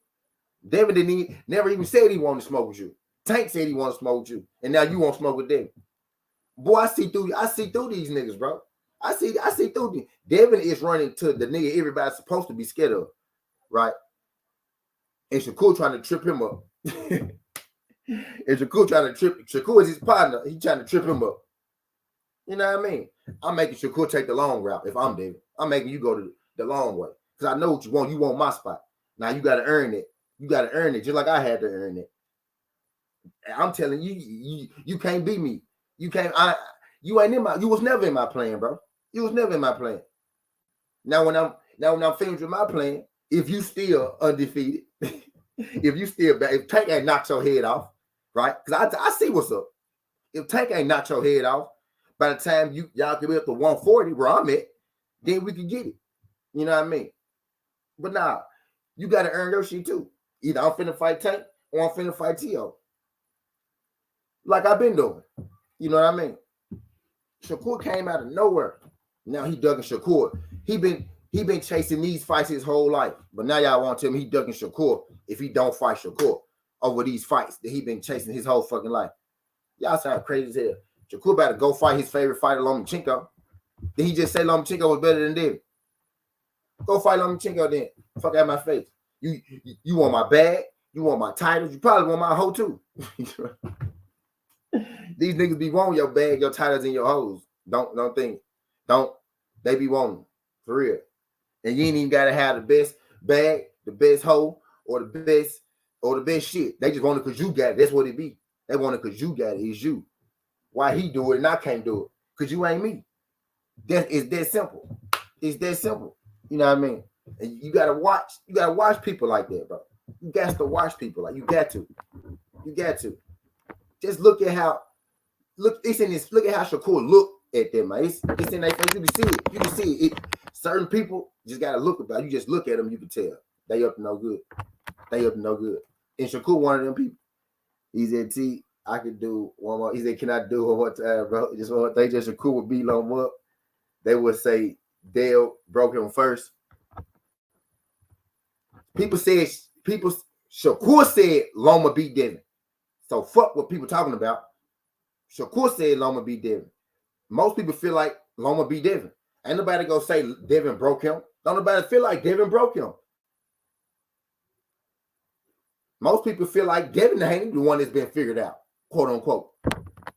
Devin never even said he wanted to smoke with you. Tank said he wanted to smoke with you. And now you want to smoke with Devin. Boy, I see through these niggas, bro. I see through them. Devin is running to the nigga everybody's supposed to be scared of, right? And Shakur trying to trip him up. Shakur is his partner. He trying to trip him up. You know what I mean? I'm making Shakur take the long route. If I'm David, I'm making you go the long way. Because I know what you want. You want my spot. Now you got to earn it. You got to earn it just like I had to earn it. I'm telling you, you can't beat me. You can't. You was never in my plan, bro. You was never in my plan. Now when I'm finished with my plan, if you still undefeated, if Tank ain't knocked your head off, right? Because I see what's up. If Tank ain't knocked your head off, By the time y'all can be up to 140 where I'm at, then we can get it. You know what I mean? But nah, you got to earn your shit too. Either I'm finna fight Tank or I'm finna fight Teo. Like I've been doing. You know what I mean? Shakur came out of nowhere. Now he ducking Shakur. He been chasing these fights his whole life. But now y'all want to tell me he ducking Shakur if he don't fight Shakur over these fights that he been chasing his whole fucking life. Y'all sound crazy as hell. Shakur about to go fight his favorite fighter, Lomachenko. Did he just say Lomachenko was better than Devin? Go fight Lomachenko then. Fuck out my face. You want my bag? You want my titles? You probably want my hoe too. These niggas be wanting your bag, your titles, and your hoes. Don't think. They be wanting for real. And you ain't even gotta have the best bag, the best hoe, or the best shit. They just want it because you got it. That's what it be. They want it because you got it. It's you. Why he do it and I can't do it? Because you ain't me. It's that simple. It's that simple. You know what I mean? And you gotta watch people like that, bro. You got to watch people like you got to. You got to. Just look at how it's in this. Look at how Shakur look at them, man. It's in their face. You can see it. You can see it. Certain people just gotta look about it. You just look at them, you can tell. They up to no good. They up to no good. And Shakur, one of them people. He said, T, I could do one more. He said, can I do one more time, bro? Just one more thing. Just Shakur would beat him up. They would say Dale broke him first. Shakur said Loma beat Devin. So fuck what people talking about. Shakur said Loma beat Devin. Most people feel like Loma beat Devin. Ain't nobody gonna say Devin broke him. Don't nobody feel like Devin broke him. Most people feel like Devin Haney the one that's been figured out, quote unquote.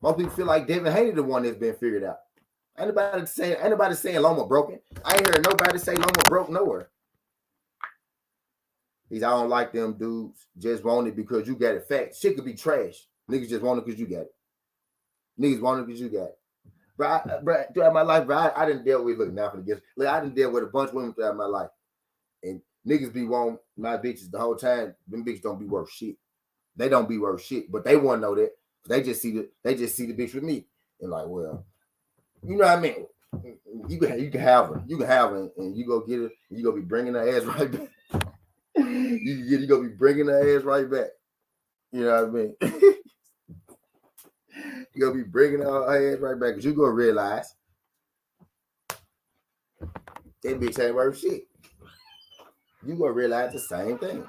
Most people feel like Devin Haney the one that's been figured out. Ain't nobody saying Loma broken. I ain't heard nobody say Loma broke nowhere. I don't like them dudes. Just want it because you got it. Fact. Shit could be trash. Niggas just want it because you got it. Niggas want it because you got it. Bro, throughout my life, bro, I didn't deal with, look, now for the gifts. Look, I didn't deal with a bunch of women throughout my life. And niggas be wanting my bitches the whole time. Them bitches don't be worth shit. They don't be worth shit. But they want to know that. They just see the bitch with me. And like, well, you know what I mean? You can have her. You can have her and you go get her. And you gonna be bringing her ass right back. you gonna be bringing her ass right back. You know what I mean? You gonna be bringing her ass right back because you gonna realize that bitch ain't worth shit. You gonna realize the same thing.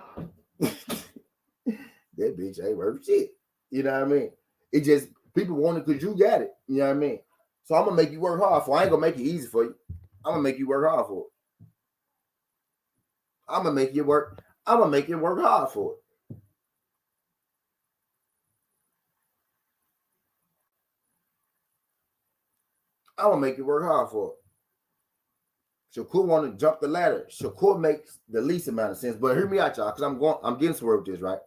That bitch ain't worth shit. You know what I mean? It just people want it because you got it. You know what I mean? So I'm gonna make you work hard for it. I ain't gonna make it easy for you. I'm gonna make you work hard for it. I'm gonna make you work hard for it. I'm gonna make you work hard for it. Shakur want to jump the ladder. Shakur makes the least amount of sense. But hear me out, y'all, because I'm getting somewhere with this, right?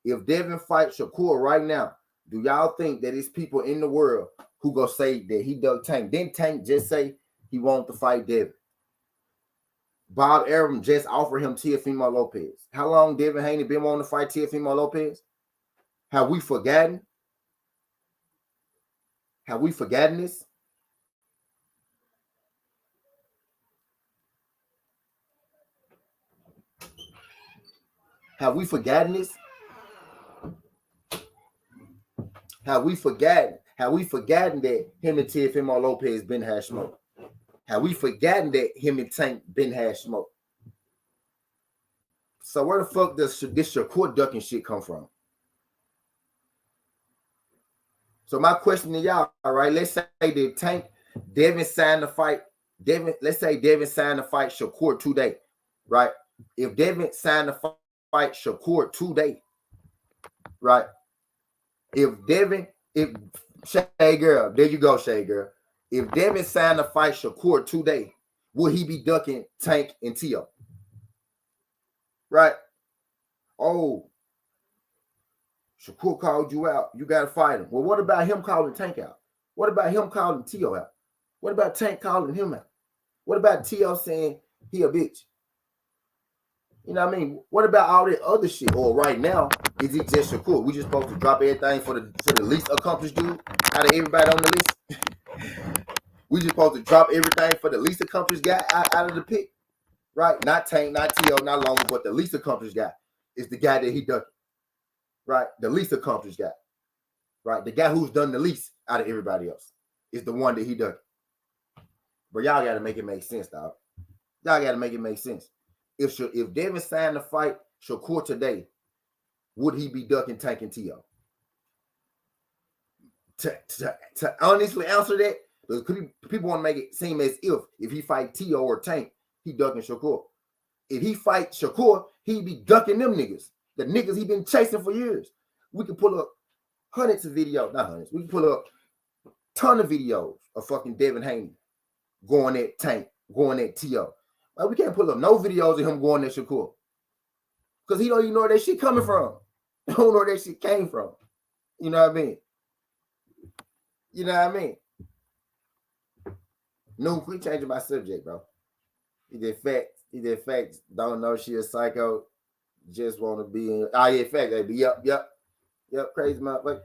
If Devin fights Shakur right now, do y'all think that it's people in the world who gonna say that he dug Tank? Didn't Tank just say he wanted to fight Devin? Bob Arum just offered him Teofimo Lopez. How long Devin Haney been wanting to fight Teofimo Lopez? Have we forgotten? Have we forgotten this? Have we forgotten this? Have we forgotten? Have we forgotten that him and Teofimo Lopez been had smoke? Have we forgotten that him and Tank been had smoke? So where the fuck does this Shakur ducking shit come from? So my question to y'all, all right, let's say that Devin signed the fight. Let's say Devin signed the fight Shakur today, right? If Devin signed the fight Shakur today, right? If Shay Girl, there you go, Shay Girl. If Devin signed the fight Shakur today, will he be ducking Tank and Teo? Right? Oh, Shakur called you out. You got to fight him. Well, what about him calling Tank out? What about him calling Teo out? What about Tank calling him out? What about Teo saying he a bitch? You know what I mean? What about all that other shit? Or right now, Is it just Shakur? We just supposed to drop everything for the least accomplished dude out of everybody on the list? We just supposed to drop everything for the least accomplished guy out of the pick, right? Not Tank, not Teo, not Longer, but the least accomplished guy is the guy that he ducked, right? The least accomplished guy, right? The guy who's done the least out of everybody else is the one that he ducked. But y'all got to make it make sense, dog. Y'all got to make it make sense. If Devin signed to fight Shakur today, would he be ducking Tank and Teo? To honestly answer that, because people want to make it seem as if he fight Teo or Tank, he ducking Shakur. If he fight Shakur, he be ducking them niggas. The niggas he been chasing for years. We can pull up hundreds of videos, not hundreds. We can pull up a ton of videos of fucking Devin Haney going at Tank, going at Teo. Like, we can't pull up no videos of him going at Shakur. Because he don't even know where that shit coming from. He don't know where that shit came from. You know what I mean? You know what I mean? No, quit changing my subject, bro. He did facts. Don't know she a psycho. Just want to be in. Oh, yeah, facts, baby. Yep. Crazy motherfucker.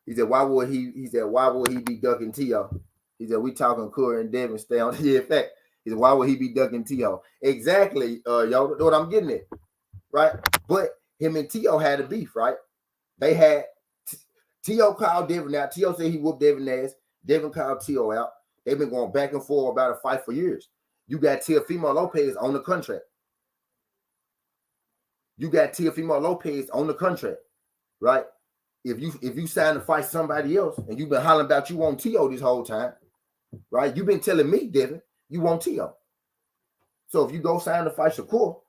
He said, why would he be ducking Teo? He said, we talking Corey and Devin, stay on. Yeah, fact. He said, why would he be ducking Teo? Exactly, yo. What I'm getting at, right? But him and Teo had a beef, right? They had Teo called Devin out. Teo said he whooped Devin ass. Devin called Teo out. They've been going back and forth about a fight for years. You got Teofimo Lopez on the contract. Right? If you sign to fight somebody else and you've been hollering about you want Teo this whole time, right? You've been telling me, Devin, you want Teo. So if you go sign to fight Shakur,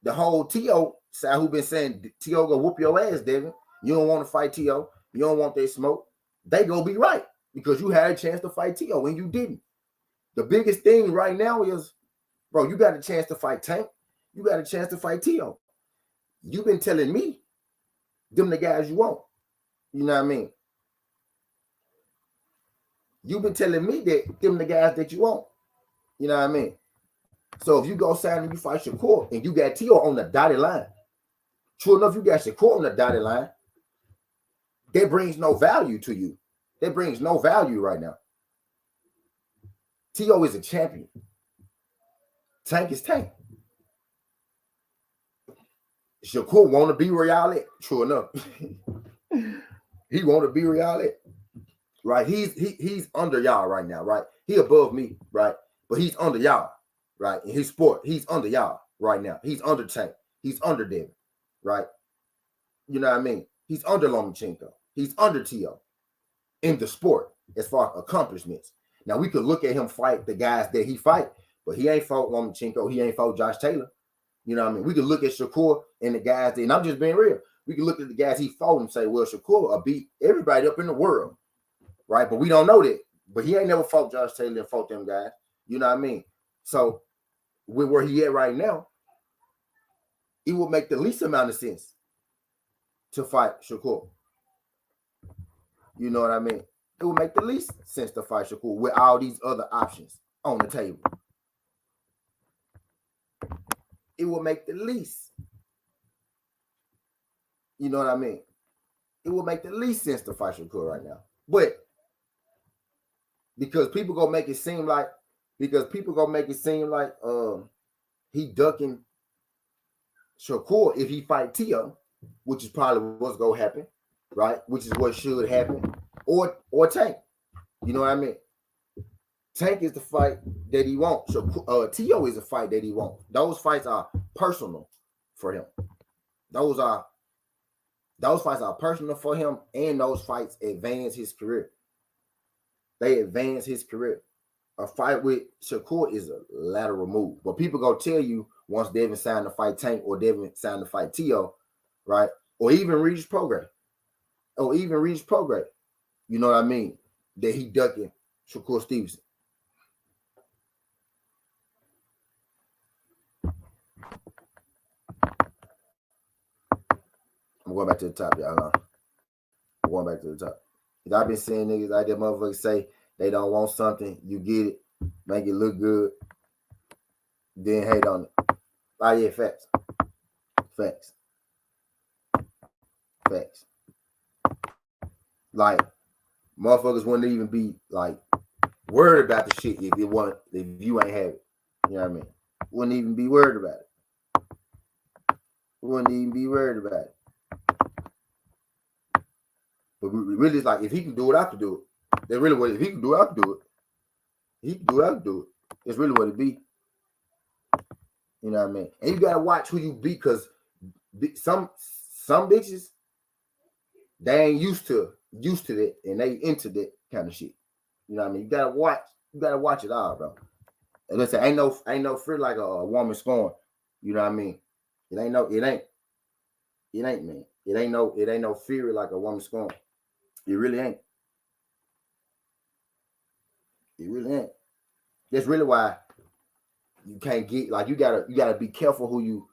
the whole Teo side who been saying Teo go whoop your ass, Devin. You don't want to fight Teo. You don't want that smoke. They go be right because you had a chance to fight Teo and you didn't. The biggest thing right now is, bro, you got a chance to fight Tank. You got a chance to fight Teo. You've been telling me them the guys you want. You know what I mean? You've been telling me that them the guys that you want. You know what I mean? So if you go sign and you fight Shakur and you got Teo on the dotted line, true enough, you got Shakur on the dotted line, that brings no value to you. That brings no value right now. Teo is a champion. Tank is Tank. Shakur want to be where y'all at. True enough. He want to be where y'all at. Right? He's under y'all right now, right? He above me, right? But he's under y'all, right? In his sport, he's under y'all right now. He's under Tank. He's under Devin, right? You know what I mean? He's under Lomachenko. He's under Teo in the sport as far as accomplishments. Now, we could look at him fight the guys that he fight, but he ain't fought Lomachenko. He ain't fought Josh Taylor. You know what I mean? We could look at Shakur and the guys that, and I'm just being real. We could look at the guys he fought and say, well, Shakur beat everybody up in the world, right? But we don't know that. But he ain't never fought Josh Taylor and fought them guys. You know what I mean? So, with where he at right now, it would make the least amount of sense to fight Shakur. You know what I mean? It would make the least sense to fight Shakur with all these other options on the table. It would make the least. You know what I mean? It would make the least sense to fight Shakur right now. But because people gonna make it seem like he ducking Shakur if he fight Teo, which is probably what's gonna happen, right? Which is what should happen, or Tank. You know what I mean? Tank is the fight that he wants. Teo is a fight that he wants. Those fights are personal for him. Those fights are personal for him, and those fights advance his career. They advance his career. A fight with Shakur is a lateral move. But people gonna tell you once Devin signed to fight Tank or Devin signed to fight Teo, right? Or even Regis Prograis. You know what I mean? That he ducking Shakur Stevenson. I'm going back to the top, y'all. I'm going back to the top. Because I've been seeing niggas like that motherfucker say they don't want something, you get it, make it look good, then hate on it. Oh, yeah, facts. Facts. Like, motherfuckers wouldn't even be like worried about the shit if you ain't have it. You know what I mean? Wouldn't even be worried about it. Wouldn't even be worried about it. But really, it's like, if he can do it, I can do it. That's really what, if he can do it, I can do it. He can do it, I can do it. It's really what it be. You know what I mean? And you gotta watch who you beat, because some bitches, they ain't used to that, and they into that kind of shit. You know what I mean? You gotta watch it all, bro. And listen, ain't no fear like a woman scorn. You know what I mean? It ain't, man. It ain't no fear like a woman scorn. It really ain't. It really ain't. That's really why you can't get, like, you gotta be careful who you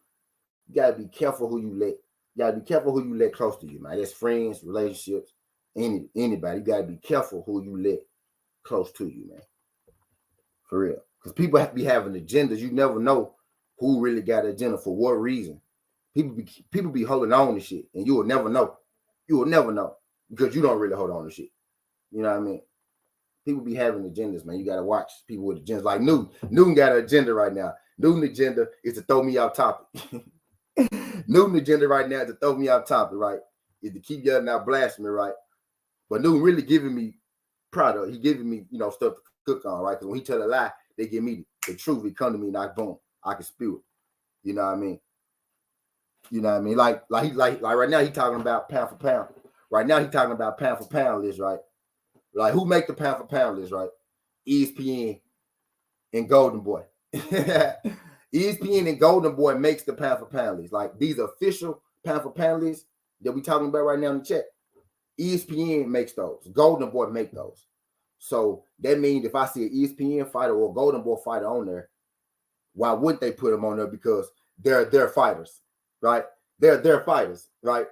let. You gotta be careful who you let close to you, man. That's friends, relationships, anybody. You gotta be careful who you let close to you, man. For real. Because people have to be having agendas. You never know who really got an agenda for what reason. People be holding on to shit, and you will never know. You will never know, because you don't really hold on to shit. You know what I mean? People be having agendas, man. You gotta watch people with agendas. Like Newton. Newton got an agenda right now. Newton's agenda is to throw me off topic. Newton's agenda right now is to throw me off topic, right? Is to keep yelling out blasphemy, right? But Newton really giving me product. He giving me, stuff to cook on, right? Because when he tell a lie, they give me the truth. He come to me and boom, I can spew it. You know what I mean? You know what I mean? Like right now, he talking about pound for pound. Right now, he talking about pound for pound list, right? Like, who make the pound for pound list, right? ESPN and Golden Boy. ESPN and Golden Boy makes the pound for pound list. Like, these official pound for pound lists that we talking about right now in the chat. ESPN makes those. Golden Boy make those. So that means if I see an ESPN fighter or a Golden Boy fighter on there, why wouldn't they put them on there? Because they're fighters, right? They're fighters, right?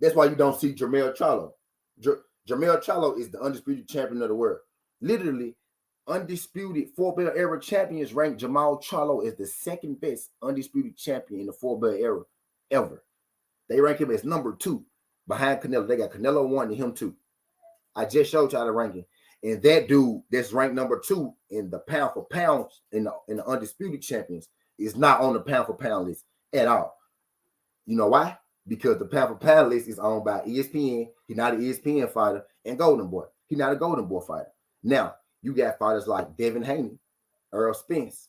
That's why you don't see Jermell Charlo. Jermell Charlo is the undisputed champion of the world. Literally, undisputed four-belt era champions rank Jermell Charlo as the second best undisputed champion in the four-belt era ever. They rank him as number 2 behind Canelo. They got Canelo 1 and him 2. I just showed y'all the ranking. And that dude that's ranked number 2 in the pound for pound in the undisputed champions is not on the pound for pound list at all. You know why? Because the pound for pound list is owned by ESPN. He's not an ESPN fighter, and Golden Boy. He's not a Golden Boy fighter. Now, you got fighters like Devin Haney, Earl Spence,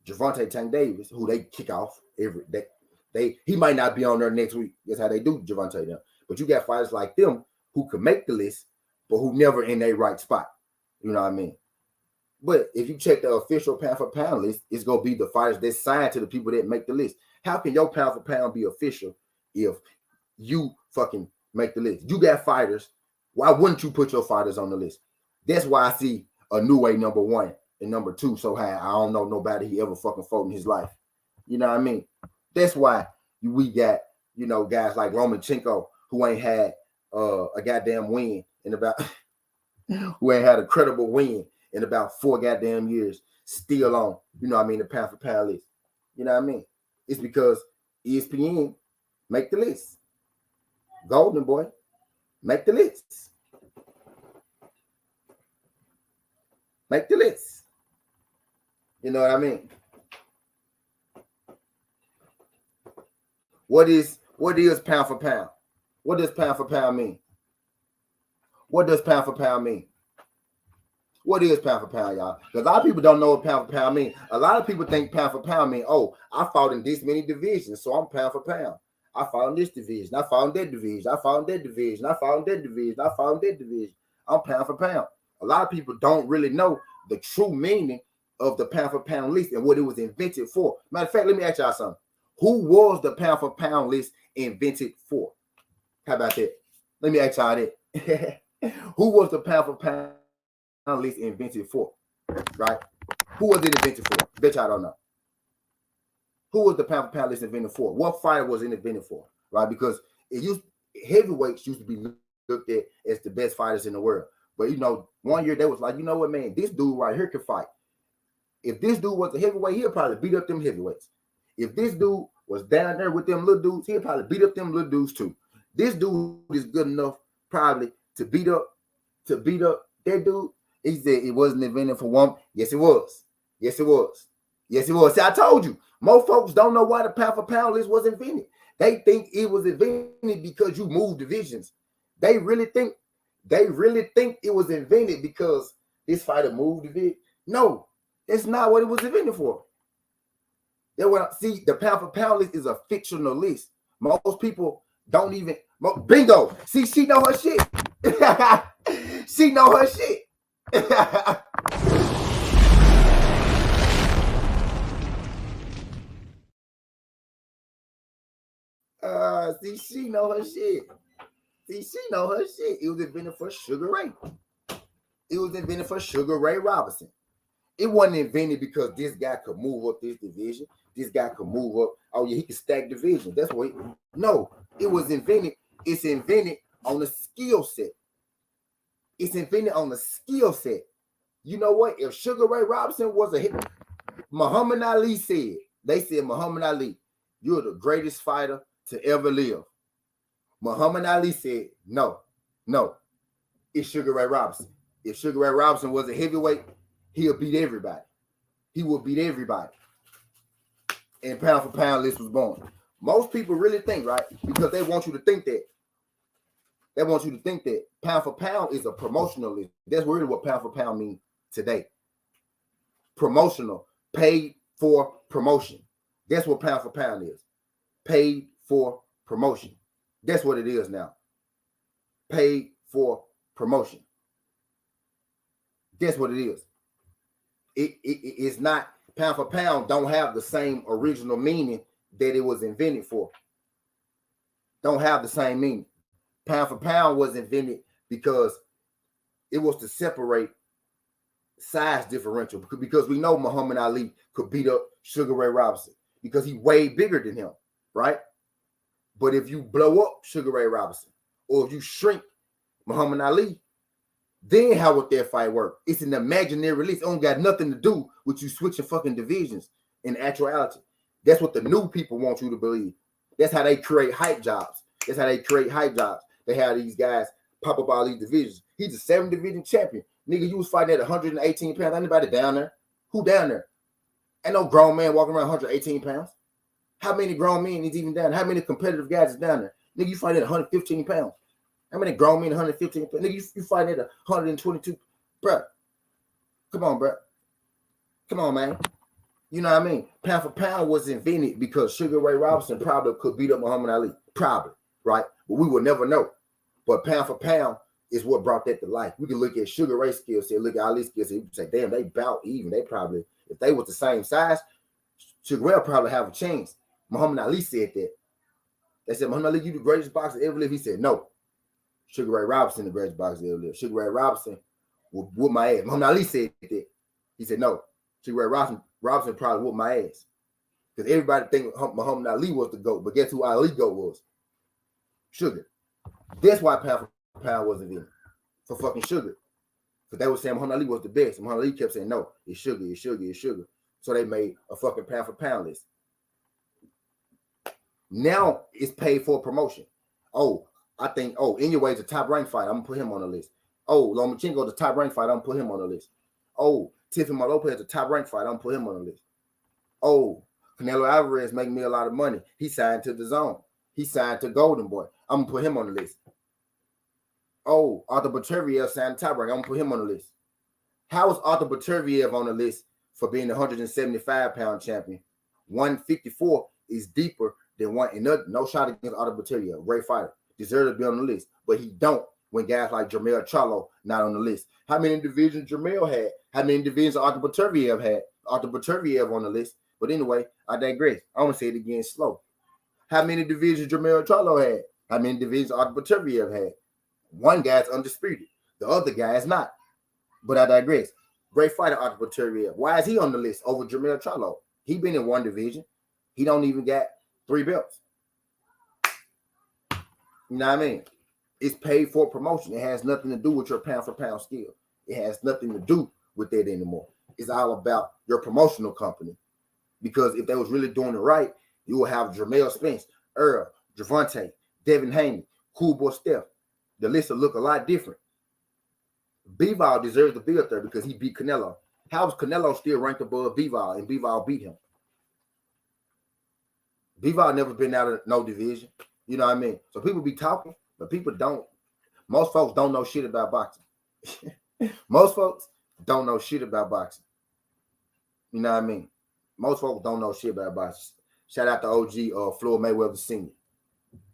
Gervonta Tank Davis, who they kick off every day. He might not be on there next week. That's how they do Gervonta them. But you got fighters like them who can make the list, but who never in their right spot. You know what I mean? But if you check the official pound for pound list, it's gonna be the fighters that signed to the people that make the list. How can your pound for pound be official if you fucking make the list? You got fighters. Why wouldn't you put your fighters on the list? That's why I see a new way number 1 and number 2 so high. I don't know nobody he ever fucking fought in his life. You know what I mean? That's why we got, guys like Lomachenko who ain't had a goddamn win in about who ain't had a credible win in about 4 goddamn years, still on, the pound for pound list. You know what I mean? It's because ESPN make the list. Golden Boy make the list. Make the list. You know what I mean? What is pound for pound? What does pound for pound mean? What does pound for pound mean? What is pound for pound, y'all? Because a lot of people don't know what pound for pound mean. A lot of people think pound for pound mean, oh, I fought in this many divisions, so I'm pound for pound. I fought in this division. I fought in that division. I fought in that division. I fought in that division. I fought in that division. I'm pound for pound. A lot of people don't really know the true meaning of the pound for pound list and what it was invented for. Matter of fact, let me ask y'all something. Who was the pound for pound list invented for? How about that? Let me ask y'all that. Who was the pound for pound list invented for? Right? Who was it invented for? Bet y'all don't know. Who was the pound for pound list invented for? What fighter was it invented for? Right? Because heavyweights used to be looked at as the best fighters in the world. But 1 year they was like, you know what, man, this dude right here can fight. If this dude was a heavyweight, he'll probably beat up them heavyweights. If this dude was down there with them little dudes, he'll probably beat up them little dudes too. This dude is good enough probably to beat up that dude. He said it wasn't invented for one. Yes, it was. Yes, it was. Yes, it was. See, I told you. Most folks don't know why the pound for pound list was invented. They think it was invented because you moved divisions. They really think it was invented because this fighter moved division. No, that's not what it was invented for. See, the pound for pound list is a fictional list. Most people don't even bingo. See, she know her shit. She know her shit. See, she know her shit. See, she know her shit. It was invented for Sugar Ray. It was invented for Sugar Ray Robinson. It wasn't invented because this guy could move up this division. This guy could move up. Oh yeah, he could stack divisions. That's what. No, it was invented. It's invented on a skill set. It's invented on a skill set. You know what? If Sugar Ray Robinson was a hit, Muhammad Ali said, they said, Muhammad Ali, you're the greatest fighter to ever live. Muhammad Ali said, no, it's Sugar Ray Robinson. If Sugar Ray Robinson was a heavyweight, he'll beat everybody. He will beat everybody. And pound for pound list was born. Most people really think, right? Because they want you to think that. They want you to think that pound for pound is a promotional list. That's really what pound for pound means today. Promotional, paid for promotion. That's what pound for pound is. Paid for promotion. That's what it is now. Paid for promotion. That's what it is. It's not, pound for pound don't have the same original meaning that it was invented for. Don't have the same meaning. Pound for pound was invented because it was to separate size differential, because we know Muhammad Ali could beat up Sugar Ray Robinson because he way bigger than him, right? But if you blow up Sugar Ray Robinson or if you shrink Muhammad Ali, then how would that fight work? It's an imaginary release. It don't got nothing to do with you switching fucking divisions in actuality. That's what the new people want you to believe. That's how they create hype jobs. That's how they create hype jobs. They have these guys pop up all these divisions. He's a 7-division champion. Nigga, you was fighting at 118 pounds. Anybody down there? Who down there? Ain't no grown man walking around 118 pounds. How many grown men is even down there? How many competitive guys is down there? Nigga, you fighting at 115 pounds. How many grown men 115 pounds? Nigga, you fighting at 122. Bruh. Come on, bruh. Come on, man. You know what I mean? Pound for pound was invented because Sugar Ray Robinson probably could beat up Muhammad Ali. Probably, right? But we will never know. But pound for pound is what brought that to life. We can look at Sugar Ray's skill set, look at Ali's skill set. You can say, damn, they bout even. They probably, if they was the same size, Sugar Ray probably have a chance. Muhammad Ali said that. They said, Muhammad Ali, you the greatest boxer ever lived. He said, no. Sugar Ray Robinson, the greatest boxer ever lived. Sugar Ray Robinson will whoop my ass. Muhammad Ali said that. He said, no. Sugar Ray Robinson probably whooped my ass. Because everybody think Muhammad Ali was the GOAT. But guess who Ali GOAT was? Sugar. That's why pound for pound was invented. For fucking Sugar. Because they were saying Muhammad Ali was the best. And Muhammad Ali kept saying, no, it's Sugar, it's Sugar, it's Sugar. So they made a fucking pound for pound list. Now it's paid for promotion. Oh, I think, Inouye's a top ranked fight. I'm going to put him on the list. Oh, Lomachenko's a top ranked fight. I'm going to put him on the list. Oh, Tiffany Lopez is a top ranked fight. I'm going to put him on the list. Oh, Canelo Alvarez making me a lot of money. He signed to the Zone. He signed to Golden Boy. I'm going to put him on the list. Oh, Arthur Beterbiev signed top rank. I'm going to put him on the list. How is Arthur Beterbiev on the list for being the 175-pound champion? 154 is deeper than one. And no shot against Arthur Beterbiev. Great fighter. Deserves to be on the list. But he don't when guys like Jermell Charlo not on the list. How many divisions Jermell had? How many divisions Arthur Beterbiev had? Arthur Beterbiev on the list. But anyway, I digress. I want to say it again slow. How many divisions Jermell Charlo had? How many divisions Arthur Beterbiev had? One guy's undisputed. The other guy is not. But I digress. Great fighter, Arthur Beterbiev. Why is he on the list over Jermell Charlo? He been in one division. He don't even got 3 belts. You know what I mean? It's paid for promotion. It has nothing to do with your pound for pound skill. It has nothing to do with that anymore. It's all about your promotional company. Because if they was really doing it right, you will have Jermell Spence, Earl, Gervonta, Devin Haney, Cool Boy Steph, the list will look a lot different. Bivol deserves to be up there because he beat Canelo. How is Canelo still ranked above Bivol and Bivol beat him? Bivol never been out of no division. You know what I mean? So people be talking, but people don't. Most folks don't know shit about boxing. Most folks don't know shit about boxing. You know what I mean? Most folks don't know shit about boxing. Shout out to OG Floyd Mayweather Sr.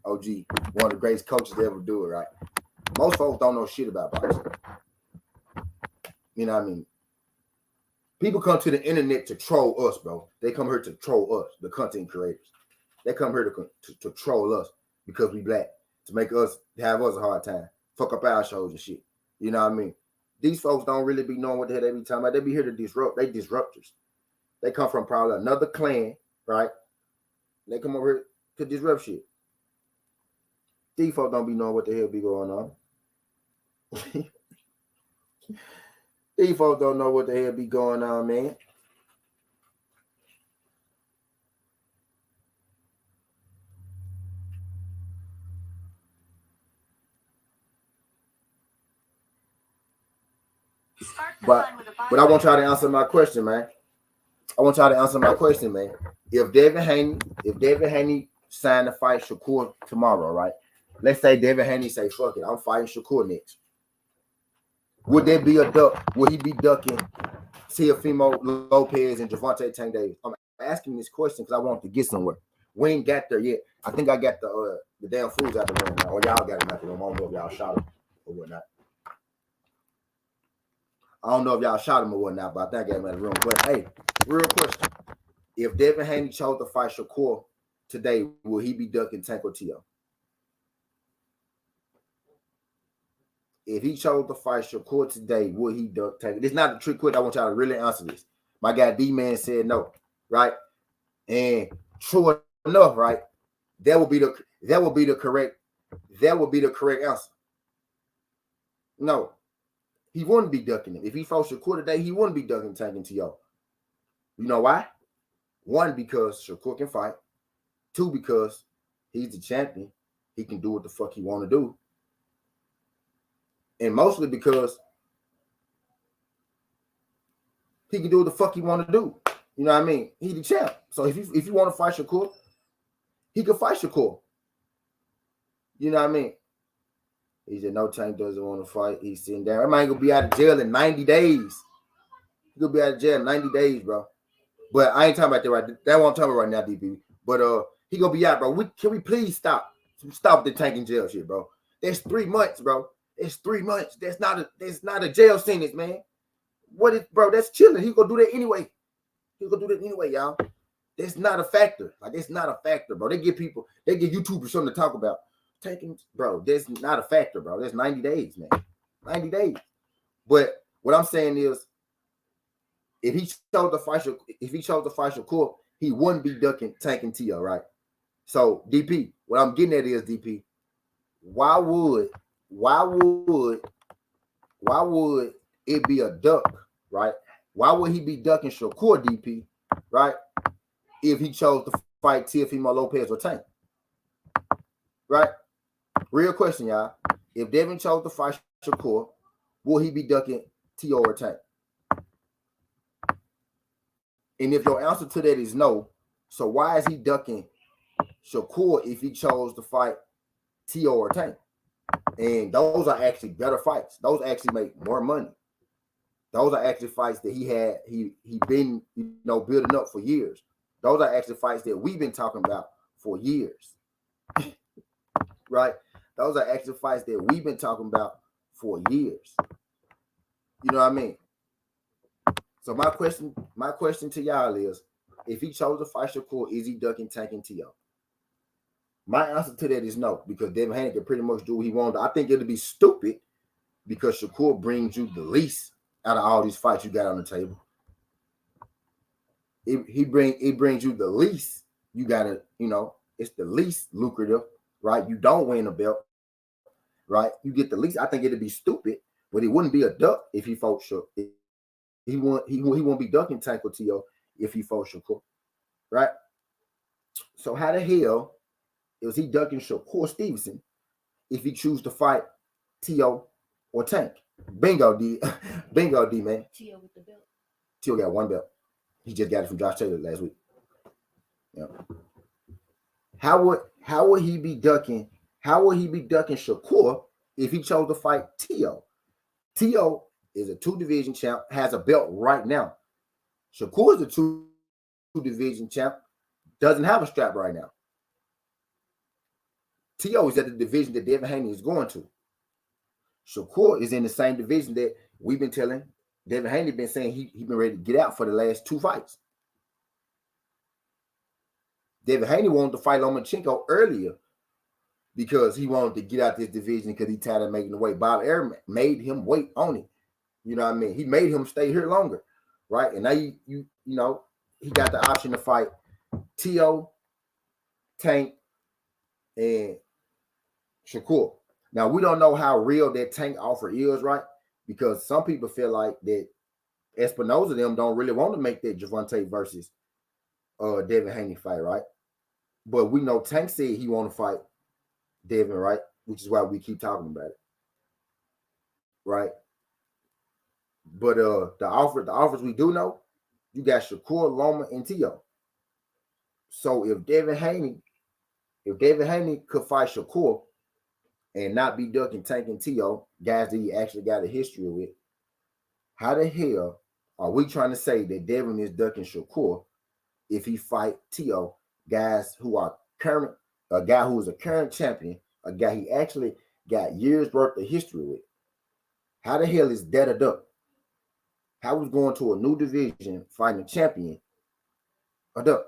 OG, one of the greatest coaches to ever do it, right? Most folks don't know shit about boxing. You know what I mean? People come to the internet to troll us, bro. They come here to troll us, the content creators. They come here to troll us because we black, to make us have us a hard time, fuck up our shows and shit. You know what I mean? These folks don't really be knowing what the hell they be talking about. They be here to disrupt. They disruptors. They come from probably another clan, right? They come over here to disrupt shit. These folks don't be knowing what the hell be going on. These folks don't know what the hell be going on, man. But I want y'all to answer my question, man. I want y'all to answer my question, man. If Devin Haney signed to fight Shakur tomorrow, right? Let's say Devin Haney say, fuck it, I'm fighting Shakur next. Would there be a duck? Would he be ducking Teofimo Lopez and Gervonta Tank Davis? I'm asking this question because I want to get somewhere. We ain't got there yet. I think I got the damn fools out the room now. Or y'all got them out the room. I don't know if y'all shot them or whatnot. I don't know if y'all shot him or whatnot, but I think I got him out of the room. But hey, real question. If Devin Haney chose to fight Shakur today, will he be ducking Tank Teo? If he chose to fight Shakur today, would he duck Tank? This is not a trick question. I want y'all to really answer this. My guy D-Man said no, right? And true enough, right? That would be the correct answer. No, he wouldn't be ducking him. If he fought Shakur today, he wouldn't be ducking Tank Teo. You know why? One, because Shakur can fight. Two, because he's the champion. He can do what the fuck he want to do. And mostly because he can do what the fuck he want to do. You know what I mean? He's the champ. So if you want to fight Shakur, he can fight Shakur. You know what I mean? He said, no, Tank doesn't want to fight. He's sitting down. That man gonna be out of jail in 90 days. He gonna be out of jail in 90 days, bro. But I ain't talking about that right. That won't tell me right now, DB. But he gonna be out, bro. Can we please stop the Tank in jail shit, bro? That's 3 months, bro. It's 3 months. That's not a jail sentence, man. Bro? That's chilling. He gonna do that anyway. Y'all. That's not a factor. Like, that's not a factor, bro. They give YouTubers something to talk about. Bro, that's not a factor, bro. That's 90 days, man. 90 days. But what I'm saying is, if he chose to fight Shakur, he wouldn't be ducking Tank Teo, right? So, DP, what I'm getting at is, DP, why would it be a duck, right? Why would he be ducking Shakur, DP, right? If he chose to fight Teofimo Lopez or Tank, right? Real question, y'all. If Devin chose to fight Shakur, will he be ducking Teo or Tank? And if your answer to that is no, so why is he ducking Shakur if he chose to fight Teo or Tank? And those are actually better fights. Those actually make more money. Those are actually fights that he been building up for years. Those are actually fights that we've been talking about for years. Right? Those are actually fights that we've been talking about for years. You know what I mean? So my question to y'all is, if he chose to fight Shakur, is he ducking Tank Teo? My answer to that is no, because Devin Haney can pretty much do what he wants. I think it'll be stupid because Shakur brings you the least out of all these fights you got on the table. It brings you the least. You gotta, it's the least lucrative, right? You don't win a belt, right? You get the least. I think it'd be stupid, but it wouldn't be a duck if he fought Shakur. He won't be ducking Tank Teo if he fought Shakur, right? So how the hell is he ducking Shakur Stevenson if he choose to fight Teo or Tank. Bingo, D. Bingo, D, man. Teo with the belt. Teo got one belt. He just got it from Josh Taylor last week. Yeah. How would he be ducking? How would he be ducking Shakur if he chose to fight Teo? Teo is a 2-division champ, has a belt right now. Shakur is a 2-division champ, doesn't have a strap right now. Teo is at the division that Devin Haney is going to. Shakur is in the same division that we've been telling Devin Haney been saying he been ready to get out for the last 2 fights. Devin Haney wanted to fight Lomachenko earlier because he wanted to get out this division because he tired of making the weight. Bob Arum made him wait on it. You know what I mean? He made him stay here longer, right? And now you know he got the option to fight Teo, Tank, and Shakur. Now we don't know how real that Tank offer is, right? Because some people feel like that Espinosa them don't really want to make that Gervonta versus Devin Haney fight, right? But we know Tank said he want to fight Devin, right? Which is why we keep talking about it, right? But the offers we do know, you got Shakur, Loma, and Teo. So if Devin Haney could fight Shakur and not be ducking Tank and Teo, guys that he actually got a history with, how the hell are we trying to say that Devin is ducking Shakur if he fight Teo, guys who are current, a guy who is a current champion, a guy he actually got years worth of history with? How the hell is that a duck? How is going to a new division fighting a champion a duck?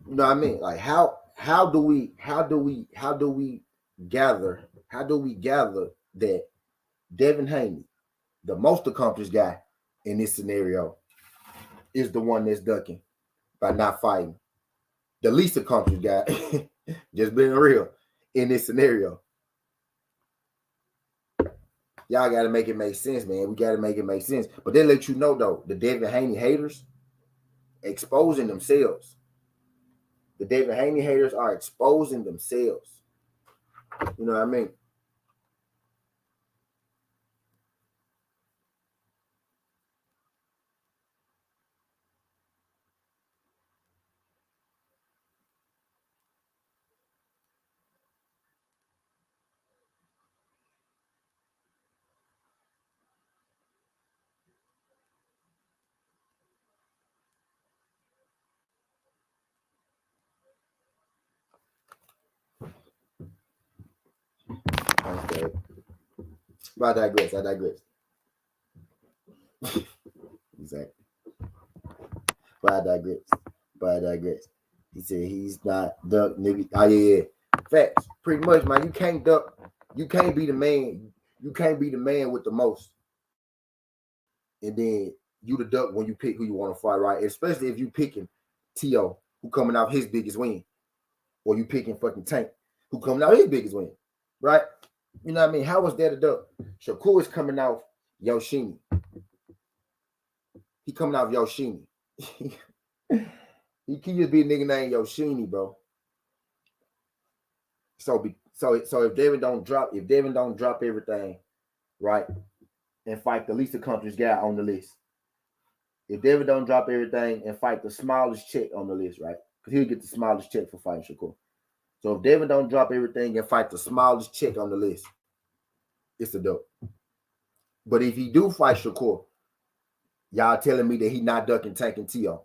You know what I mean? Like how do we gather that Devin Haney, the most accomplished guy in this scenario, is the one that's ducking by not fighting the least accomplished guy, just being real, in this scenario? Y'all got to make it make sense, man. We got to make it make sense. But they let you know, though, the Devin Haney haters exposing themselves. The Devin Haney haters are exposing themselves. You know what I mean? Okay. But I digress. Exactly. But I digress. He said he's not duck nigga. Oh yeah. Facts. Pretty much, man. You can't duck. You can't be the man. You can't be the man with the most. And then you the duck when you pick who you want to fight, right? Especially if you picking Teo, who coming out his biggest win. Or you picking fucking Tank, who coming out his biggest win. Right? You know what I mean? How was that a duck? Shakur is coming out Yoshini. He coming out Yoshini. He can just be a nigga named Yoshini, bro. So if Devin don't drop everything, right, and fight the least accomplished guy on the list. If Devin don't drop everything and fight the smallest check on the list, right? Because he'll get the smallest check for fighting Shakur. So if Devin don't drop everything and fight the smallest check on the list, it's a dope. But if he do fight Shakur, y'all telling me that he not ducking Tank and Teo,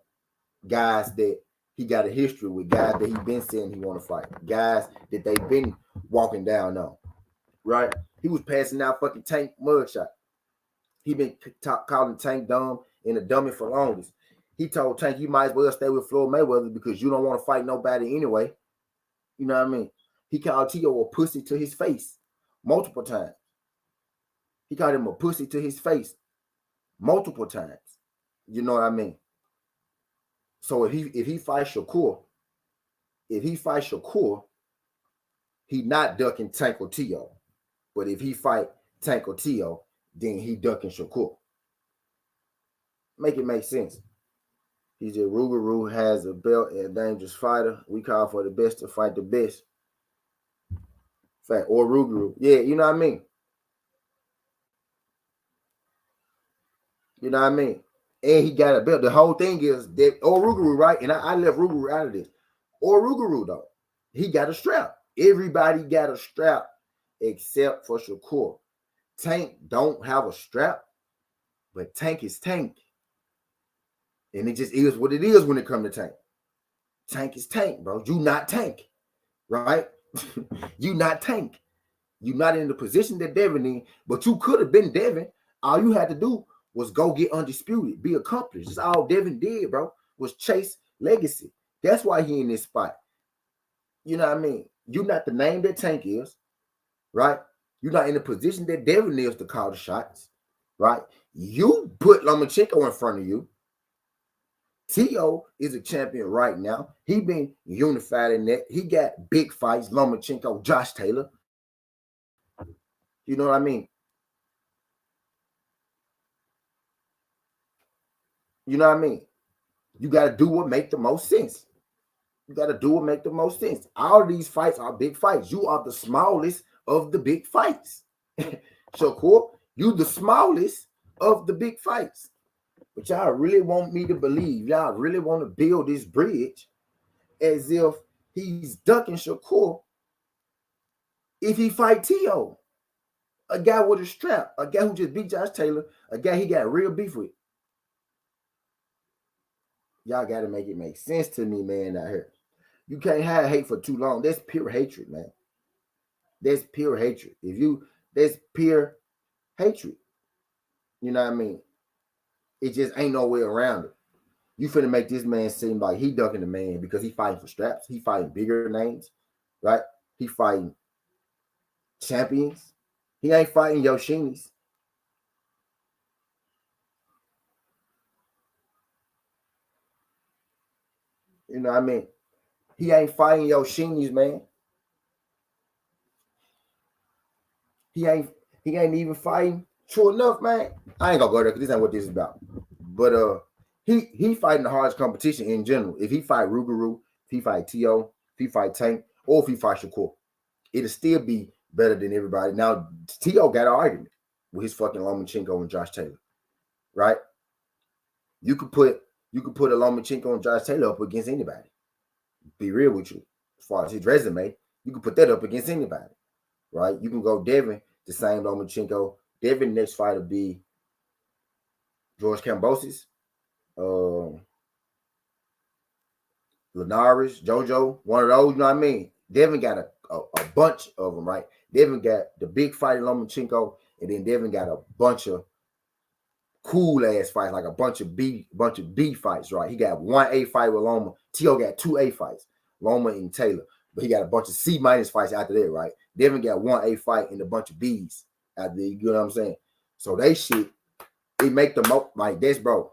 guys that he got a history with, guys that he been saying he want to fight, guys that they been walking down on, right? He was passing out fucking Tank mugshot. He been calling Tank dumb and a dummy for longest. He told Tank, you might as well stay with Floyd Mayweather because you don't want to fight nobody anyway. You know what I mean? He called Teo a pussy to his face multiple times. He called him a pussy to his face multiple times. You know what I mean? So if he fights Shakur, he not ducking Tank or Teo. But if he fight Tank Teo, then he ducking Shakur. Make it make sense. He's a Rougarou, has a belt and a dangerous fighter. We call for the best to fight the best. Fact, or Rougarou. Yeah, you know what I mean? You know what I mean? And he got a belt. The whole thing is that Rougarou, right? And I left Rougarou out of this. Rougarou, though, he got a strap. Everybody got a strap except for Shakur. Tank don't have a strap, but Tank is Tank. And it just is what it is when it comes to Tank. Tank is Tank, bro. You not Tank, right? You not Tank. You not in the position that Devin in, but you could have been Devin. All you had to do was go get undisputed, be accomplished. That's all Devin did, bro, was chase legacy. That's why he in this spot. You know what I mean? You're not the name that Tank is, right? You're not in the position that Devin is to call the shots, right? You put Lomachenko in front of you. Teo is a champion right now. He been unified in that. He got big fights, Lomachenko, Josh Taylor. You know what I mean? You know what I mean? You got to do what make the most sense. You got to do what make the most sense. All of these fights are big fights. You are the smallest of the big fights. Shakur, you the smallest of the big fights. But y'all really want me to believe, y'all really want to build this bridge as if he's ducking Shakur if he fight Teo. A guy with a strap, a guy who just beat Josh Taylor, a guy he got real beef with. Y'all got to make it make sense to me, man, out here. You can't have hate for too long. That's pure hatred, man. That's pure hatred. That's pure hatred. You know what I mean? It just ain't no way around it. You finna make this man seem like he ducking the man because he fighting for straps. He fighting bigger names, right? He fighting champions. He ain't fighting Yoshinis. You know what I mean? He ain't fighting Yoshinis, man. He ain't even fighting. True enough, man. I ain't gonna go there because this ain't what this is about. But he fighting the hardest competition in general. If he fight Rougarou, if he fight Teo, if he fight Tank, or if he fight Shakur, it'll still be better than everybody. Now, Teo got an argument with his fucking Lomachenko and Josh Taylor, right? You could put a Lomachenko and Josh Taylor up against anybody. Be real with you. As far as his resume, you can put that up against anybody, right? You can go Devin, the same Lomachenko. Devin next fight will be George Kambosos, Linares, JoJo, one of those, you know what I mean? Devin got a bunch of them, right? Devin got the big fight in Lomachenko, and then Devin got a bunch of cool ass fights, like a bunch of B fights, right? He got one A fight with Loma. Teo got two A fights, Loma and Taylor. But he got a bunch of C- fights after that, right? Devin got one A fight and a bunch of B's after that, you know what I'm saying? So they shit, it make the most like this, bro.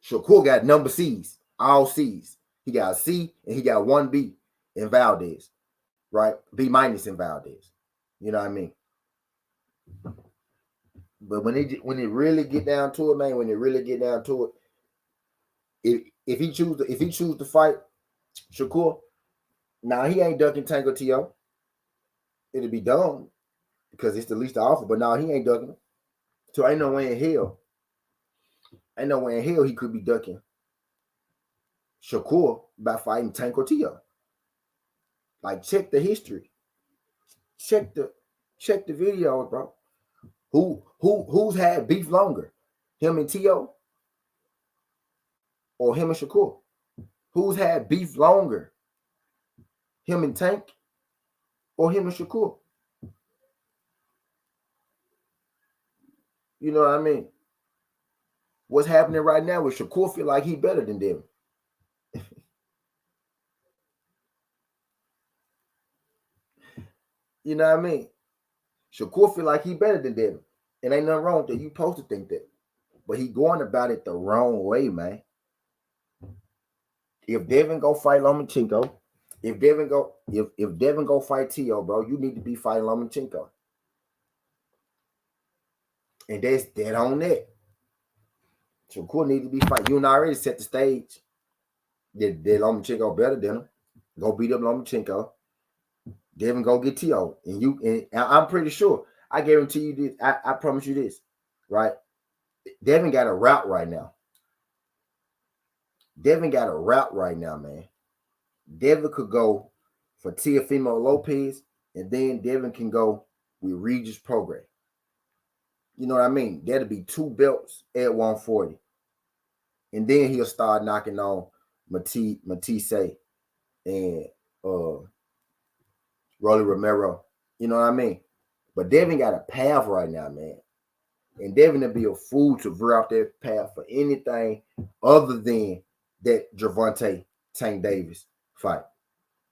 Shakur got number C's, all C's. He got a C and he got one B in Valdez, right? B- in Valdez. You know what I mean? But when it really get down to it, man, when it really get down to it, if he choose to fight Shakur, now he ain't ducking Tank Teo. It'll be dumb because it's the least offer. But now he ain't ducking. So ain't no way in hell. Ain't no way in hell he could be ducking Shakur by fighting Tank Teo. Like check the history. Check the videos, bro. Who's had beef longer? Him and Teo? Or him and Shakur? Who's had beef longer? Him and Tank? Or him and Shakur? You know what I mean? What's happening right now with Shakur feel like he better than Devin. You know what I mean? Shakur feel like he better than Devin. And ain't nothing wrong with that. You supposed to think that. But he going about it the wrong way, man. If Devin go fight Lomachenko, if Devin go fight Teo, bro, you need to be fighting Lomachenko. And that's dead on that. Shakur need to be fighting. You already set the stage. That Lomachenko better than him. Go beat up Lomachenko. Devin go get Teo. And I'm pretty sure. I guarantee you this. I promise you this. Right? Devin got a route right now. Devin got a route right now, man. Devin could go for Teofimo Lopez, and then Devin can go with Regis Prograis. You know what I mean? That'll be 2 belts at 140. And then he'll start knocking on Matisse and Rolly Romero. You know what I mean? But Devin got a path right now, man. And Devin will be a fool to veer off that path for anything other than that Gervonta Tank Davis fight.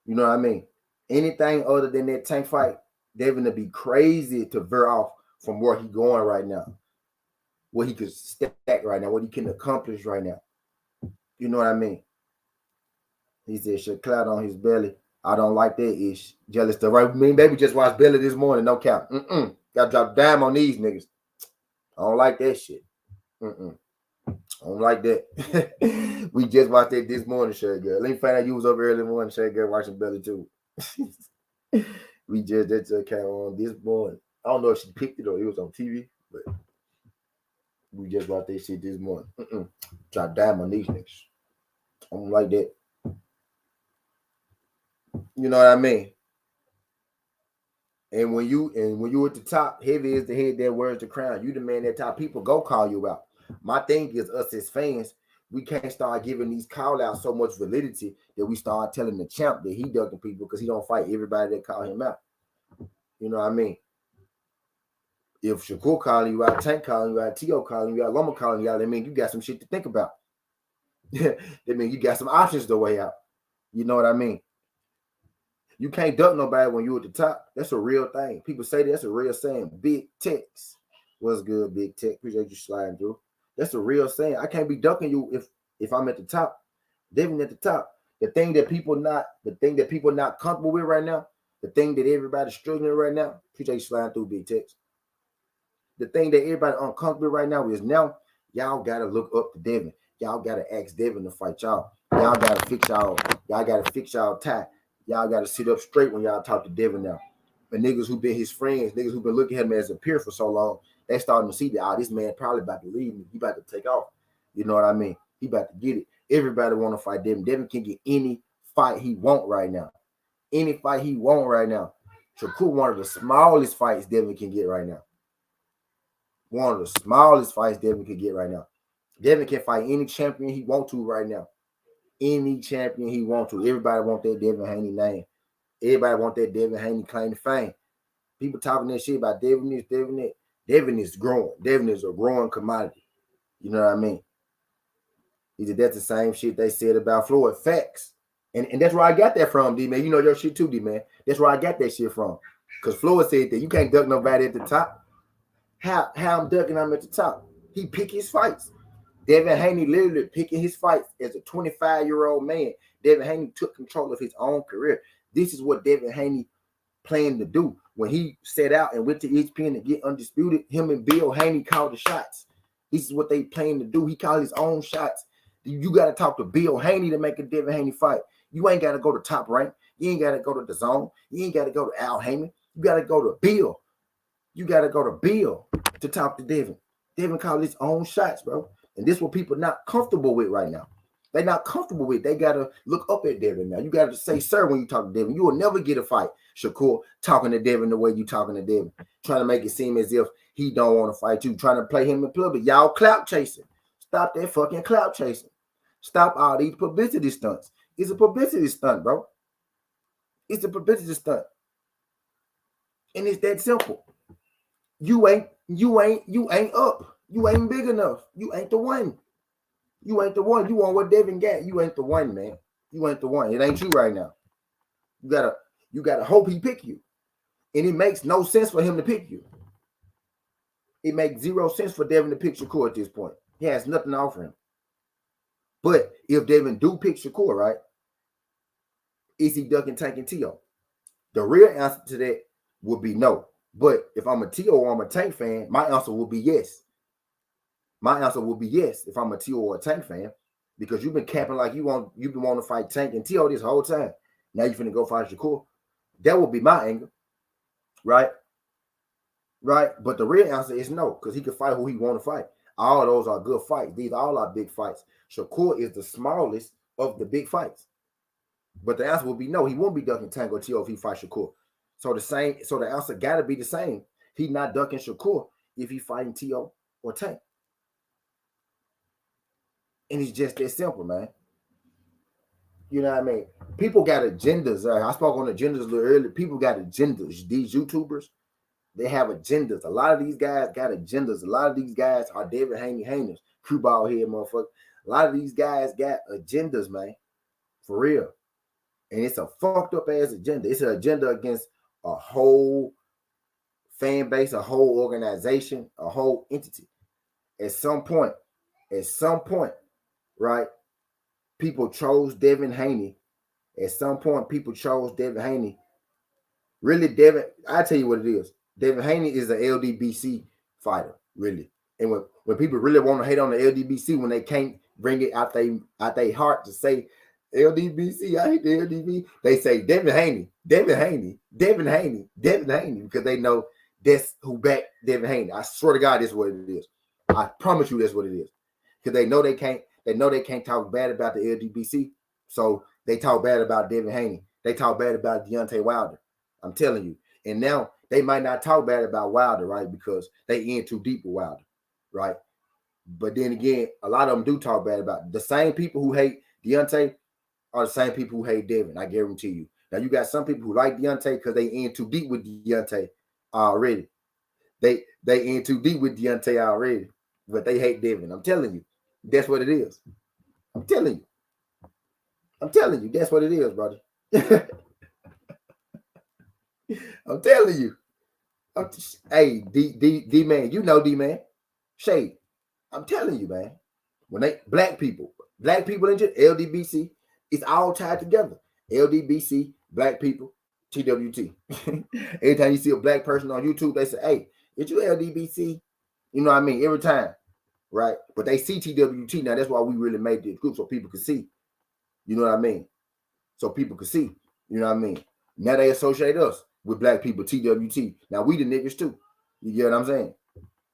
You know what I mean? Anything other than that Tank fight, Devin will be crazy to veer off from where he going right now. What he could stack right now, what he can accomplish right now. You know what I mean? He said, "Should cloud on his belly." I don't like that ish. Jealous stuff. Right? Me and baby just watched Belly this morning. No cap. Got to drop dime on these niggas. I don't like that shit. I don't like that. We just watched that this morning, Shay Girl. Let me find out you was up early in the morning, Shay Girl, watching Belly too. We just came on this morning. I don't know if she picked it or it was on TV, but we just watched that shit this morning. Drop dime on these niggas. I don't like that. You know what I mean? And when you at the top, heavy is the head that wears the crown. You the man that top. People go call you out. My thing is, us as fans, we can't start giving these call outs so much validity that we start telling the champ that he ducking people because he don't fight everybody that call him out. You know what I mean? If Shakur calling you out, Tank calling you out, Teo calling you out, Loma calling you out, that means you got some shit to think about. That means you got some options to weigh out. You know what I mean? You can't duck nobody when you at the top. That's a real thing. People say that's a real saying. Big Tex. What's good, Big Tex? Appreciate you sliding through. That's a real saying. I can't be ducking you if I'm at the top. Devin at the top. The thing that people not comfortable with right now, the thing that everybody's struggling with right now, appreciate you sliding through, Big Tex. The thing that everybody uncomfortable right now is now y'all gotta look up to Devin. Y'all gotta ask Devin to fight y'all. Y'all gotta fix y'all tie. Y'all got to sit up straight when y'all talk to Devin now. But niggas who been his friends, niggas who been looking at him as a peer for so long, they starting to see that, this man probably about to leave me. He about to take off. You know what I mean? He about to get it. Everybody want to fight Devin. Devin can get any fight he want right now. Any fight he want right now. Shakur, one of the smallest fights Devin can get right now. One of the smallest fights Devin can get right now. Devin can fight any champion he want to right now. Any champion he want to. Everybody want that Devin Haney name. Everybody want that Devin Haney claim to fame. People talking that shit about Devin this, Devin that. Devin is growing. Devin is a growing commodity. You know what I mean? That's the same shit they said about Floyd. Facts. And that's where I got that from, D-Man. You know your shit too, D-Man. That's where I got that shit from. Because Floyd said that you can't duck nobody at the top. How I'm ducking, I'm at the top. He pick his fights. Devin Haney literally picking his fights as a 25-year-old man. Devin Haney took control of his own career. This is what Devin Haney planned to do. When he set out and went to ESPN to get undisputed, him and Bill Haney called the shots. This is what they planned to do. He called his own shots. You got to talk to Bill Haney to make a Devin Haney fight. You ain't got to go to Top Rank. You ain't got to go to the Zone. You ain't got to go to Al Heyman. You got to go to Bill. You got to go to Bill to talk to Devin. Devin called his own shots, bro. And this is what people not comfortable with right now. They're not comfortable with. They got to look up at Devin now. You got to say, sir, when you talk to Devin. You will never get a fight, Shakur, talking to Devin the way you talking to Devin. Trying to make it seem as if he don't want to fight you. Trying to play him in public. Y'all clout chasing. Stop that fucking clout chasing. Stop all these publicity stunts. It's a publicity stunt, bro. It's a publicity stunt. And it's that simple. You ain't up. You ain't big enough. You ain't the one. You ain't the one. You want what Devin got. You ain't the one, man. You ain't the one. It ain't you right now. You gotta hope he pick you. And it makes no sense for him to pick you. It makes zero sense for Devin to pick Shakur at this point. He has nothing to offer him. But if Devin do pick Shakur, right? is he ducking Tank and Teo? The real answer to that would be no. But if I'm a Teo or I'm a Tank fan, my answer will be yes. My answer will be yes if I'm a Teo or a Tank fan, because you've been capping like you've been wanting to fight Tank and Teo this whole time. Now you're finna go fight Shakur. That would be my angle, right? Right. But the real answer is no, because he can fight who he want to fight. All of those are good fights. These all are big fights. Shakur is the smallest of the big fights. But the answer will be no. He won't be ducking Tank or Teo if he fights Shakur. So the answer gotta be the same. He's not ducking Shakur if he fighting Teo or Tank. And it's just that simple, man. You know what I mean? People got agendas. I spoke on agendas a little earlier. People got agendas. These YouTubers, they have agendas. A lot of these guys got agendas. A lot of these guys are David Haney-Haners, crew ball head motherfucker. A lot of these guys got agendas, man. For real. And it's a fucked up ass agenda. It's an agenda against a whole fan base, a whole organization, a whole entity. At some point, right, people chose Devin Haney. At some point, people chose Devin Haney. Really, Devin, I tell you what it is. Devin Haney is an LDBC fighter, really. And when people really want to hate on the LDBC, when they can't bring it out their heart to say LDBC, I hate the LDB, they say Devin Haney, because they know that's who backed Devin Haney. I swear to God, that's what it is. I promise you that's what it is. Because they know they can't talk bad about the LDBC, so they talk bad about Devin Haney. They talk bad about Deontay Wilder. I'm telling you. And now they might not talk bad about Wilder, right? Because they in too deep with Wilder, right? But then again, a lot of them do talk bad about it. The same people who hate Deontay are the same people who hate Devin. I guarantee you. Now you got some people who like Deontay because they in too deep with Deontay already. They in too deep with Deontay already, but they hate Devin. I'm telling you, that's what it is. I'm telling you, that's what it is, brother. I'm telling you. Hey, D man, you know D man, Shade. I'm telling you, man. When they black people in LDBC, it's all tied together. LDBC, black people, TWT. Every time you see a black person on YouTube, they say, "Hey, is you LDBC?" You know what I mean? Every time, right? But they see TWT now. That's why we really made this group so people could see. You know what I mean? So people could see. You know what I mean? Now they associate us with black people, TWT. Now we the niggas too. You get what I'm saying?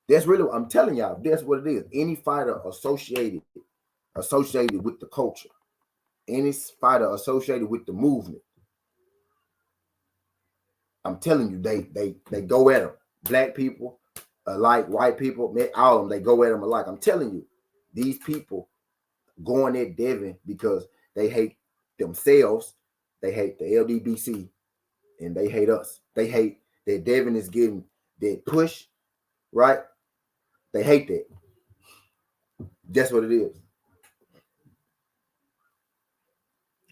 That's really, I'm telling y'all, that's what it is. Any fighter associated with the culture, any fighter associated with the movement, I'm telling you, they go at them. Black people, alike, white people, all of them, they go at them alike. I'm telling you, these people going at Devin because they hate themselves, they hate the LDBC, and they hate us. They hate that Devin is getting that push, right? They hate that. That's what it is.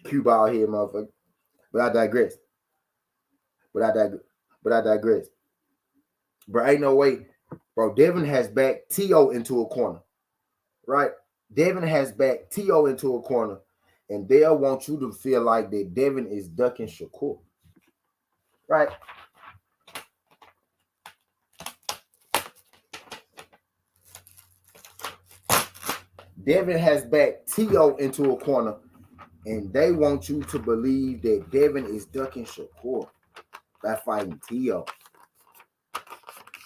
Cue ball here, motherfucker. But I digress. Bro, ain't no way. Bro, Devin has backed Teo into a corner. Right? Devin has backed Teo into a corner. And they'll want you to feel like that Devin is ducking Shakur. Right? Devin has backed Teo into a corner. And they want you to believe that Devin is ducking Shakur by fighting Teo.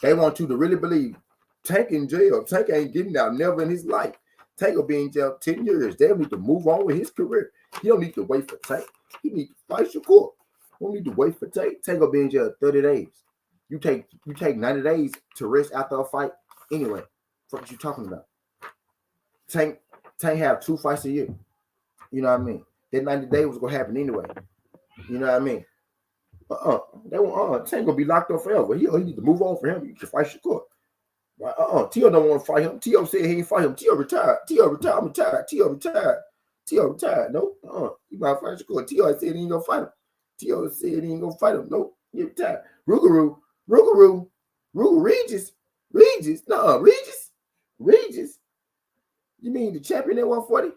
They want you to really believe Tank in jail. Tank ain't getting out never in his life. Tank will be in jail 10 years. They need to move on with his career. He don't need to wait for Tank. He need to fight Shakur. Don't need to wait for Tank. Tank will be in jail 30 days. You take 90 days to rest after a fight. Anyway, what you talking about? Tank have 2 fights a year. You know what I mean? That 90 days was gonna happen anyway. You know what I mean? They won't. Tank gonna be locked up forever. He need to move on for him. He can fight Shakur. Right? Teo don't want to fight him. Teo said he ain't fight him. Teo retired. I'm retired. Teo retired. No. He might fight Shakur. Teo said he ain't gonna fight him. Teo said he ain't gonna fight him. No, he retired. Rougarou, Regis. No, Regis. You mean the champion at 140?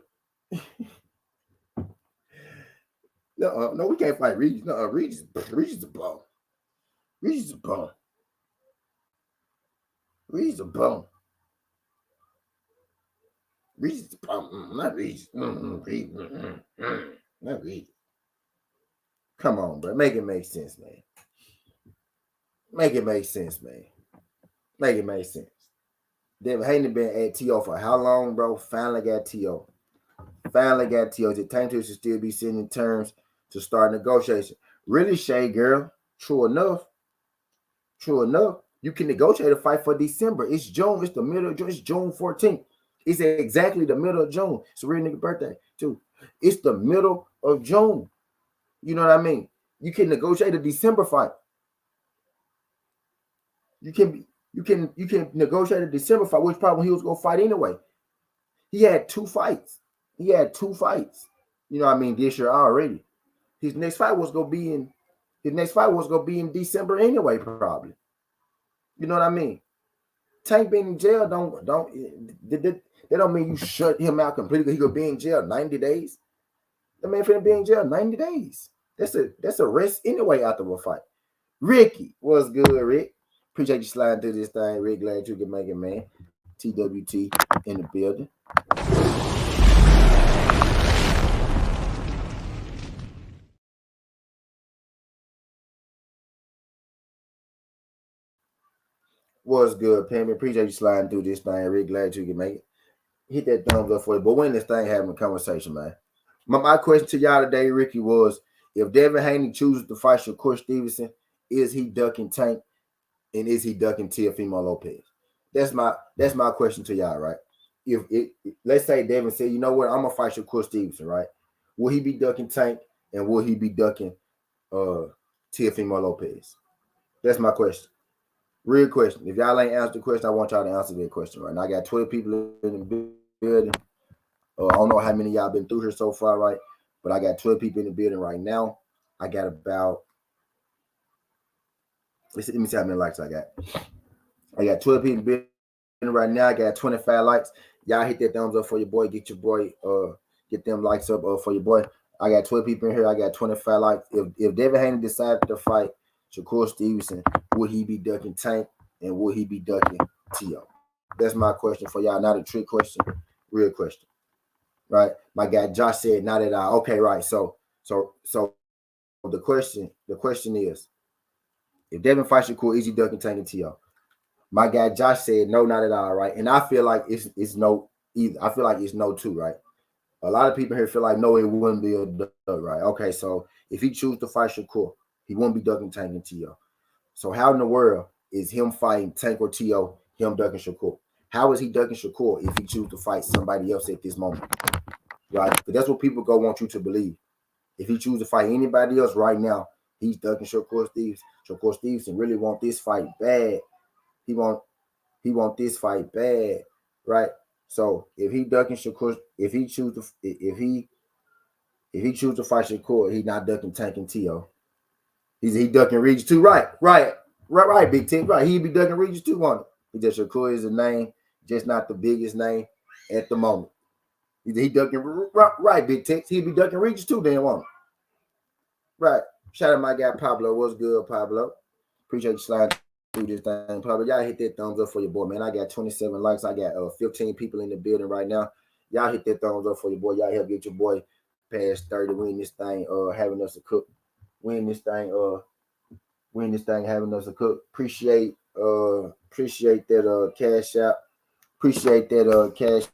No, we can't fight Regis. No, Regis a bum. Regis a bum. Regis a bum. Regis a bum. Not Regis. Not Regis. Come on, bro. Make it make sense, man. Make it make sense, man. Make it make sense. Devin Haney been at T.O. for how long, bro? Finally got T.O. Finally got T.O. The Tank Teo should still be sitting in terms to start negotiation. Really, Shay, girl, true enough, you can negotiate a fight for December. It's June. It's the middle of June. It's June 14th. It's exactly the middle of June. It's a real nigga birthday, too. It's the middle of June. You know what I mean? You can negotiate a December fight. You can negotiate a December fight, which probably he was gonna fight anyway. He had two fights. You know what I mean, this year already. His next fight was gonna be in December anyway, probably. You know what I mean? Tank being in jail they don't mean you shut him out completely. He could be in jail 90 days. The man finna be in jail 90 days. That's a rest anyway after a fight. Ricky, what's good, Rick? Appreciate you sliding through this thing, Rick. Glad you can make it, man. TWT in the building. What's good, Pammy? Appreciate you sliding through this thing, Rick. Glad you can make it. Hit that thumbs up for you. But when this thing having a conversation, man. My question to y'all today, Ricky, was if Devin Haney chooses to fight Shakur Stevenson, is he ducking Tank and is he ducking Teofimo Lopez? That's my question to y'all, right? If let's say Devin said, you know what, I'm gonna fight Shakur Stevenson, right? Will he be ducking Tank and will he be ducking Teofimo Lopez? That's my question. Real question. If y'all ain't answered the question, I want y'all to answer that question right now. I got 12 people in the building. I don't know how many of y'all been through here so far, right? But I got 12 people in the building right now. I got about, let me see how many likes I got. I got 12 people in the building right now. I got 25 likes. Y'all hit that thumbs up for your boy. Get your boy, get them likes up for your boy. I got 12 people in here. I got 25 likes. If Devin Haney decided to fight Shakur Stevenson, would he be ducking Tank and would he be ducking Teo? That's my question for y'all. Not a trick question, real question. Right? My guy Josh said, not at all. Okay, right. So the question is, if Devin fights Shakur, is he ducking Tank and Teo? My guy Josh said, no, not at all, right? And I feel like it's no either. I feel like it's no too, right? A lot of people here feel like no, it wouldn't be a duck, right? Okay, so if he chooses to fight Shakur, he won't be ducking Tank and Teo. So how in the world is him fighting Tank or Teo, him ducking Shakur? How is he ducking Shakur if he chooses to fight somebody else at this moment? Right? But that's what people go want you to believe. If he chooses to fight anybody else right now, he's ducking Shakur Stevenson. Shakur Stevenson really want this fight bad. He want this fight bad, right? So if he ducking Shakur, if he choose to fight Shakur, he's not ducking Tank and Teo. He ducking Regis too, right, Big Ten, right. He'd be ducking Regis too on it. He just Shakur is a name, just not the biggest name at the moment. He ducking right, Big Tex. He'd be ducking Regis too, then won't. Right. Shout out my guy Pablo. What's good, Pablo? Appreciate you sliding through this thing, Pablo. Y'all hit that thumbs up for your boy, man. I got 27 likes. I got 15 people in the building right now. Y'all hit that thumbs up for your boy. Y'all help get your boy past 30. Win this thing. Having us a cook. Win this thing. Having us a cook. Appreciate that cash out. Appreciate that cash.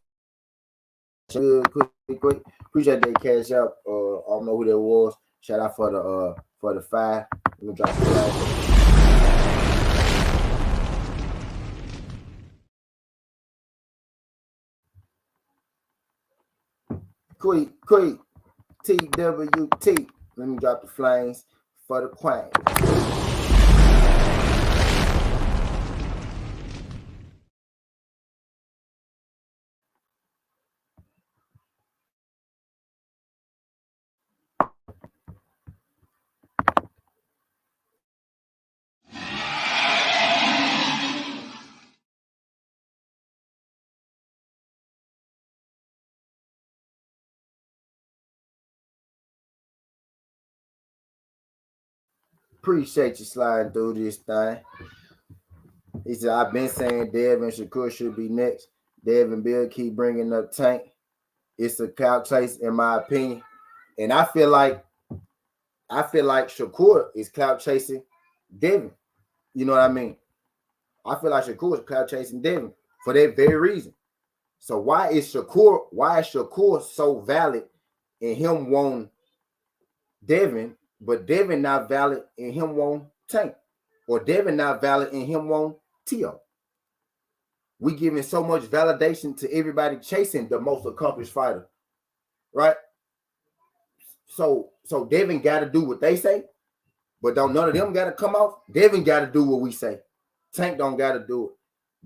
Good, quick. Appreciate that cash out. I don't know who that was. Shout out for the 5. Let me drop the 5. Quick, TWT. Let me drop the flames for the queen. Appreciate you sliding through this thing. He said, I've been saying Devin Shakur should be next. Devin Bill keep bringing up Tank. It's a clout chase, in my opinion. And I feel like Shakur is clout chasing Devin. You know what I mean? I feel like Shakur is clout chasing Devin for that very reason. So why is Shakur so valid in him wanting Devin, but Devin not valid in him wanting Tank? Or Devin not valid in him wanting Teo? We giving so much validation to everybody chasing the most accomplished fighter, right? So Devin got to do what they say, but don't none of them got to come off. Devin got to do what we say. Tank don't got to do it.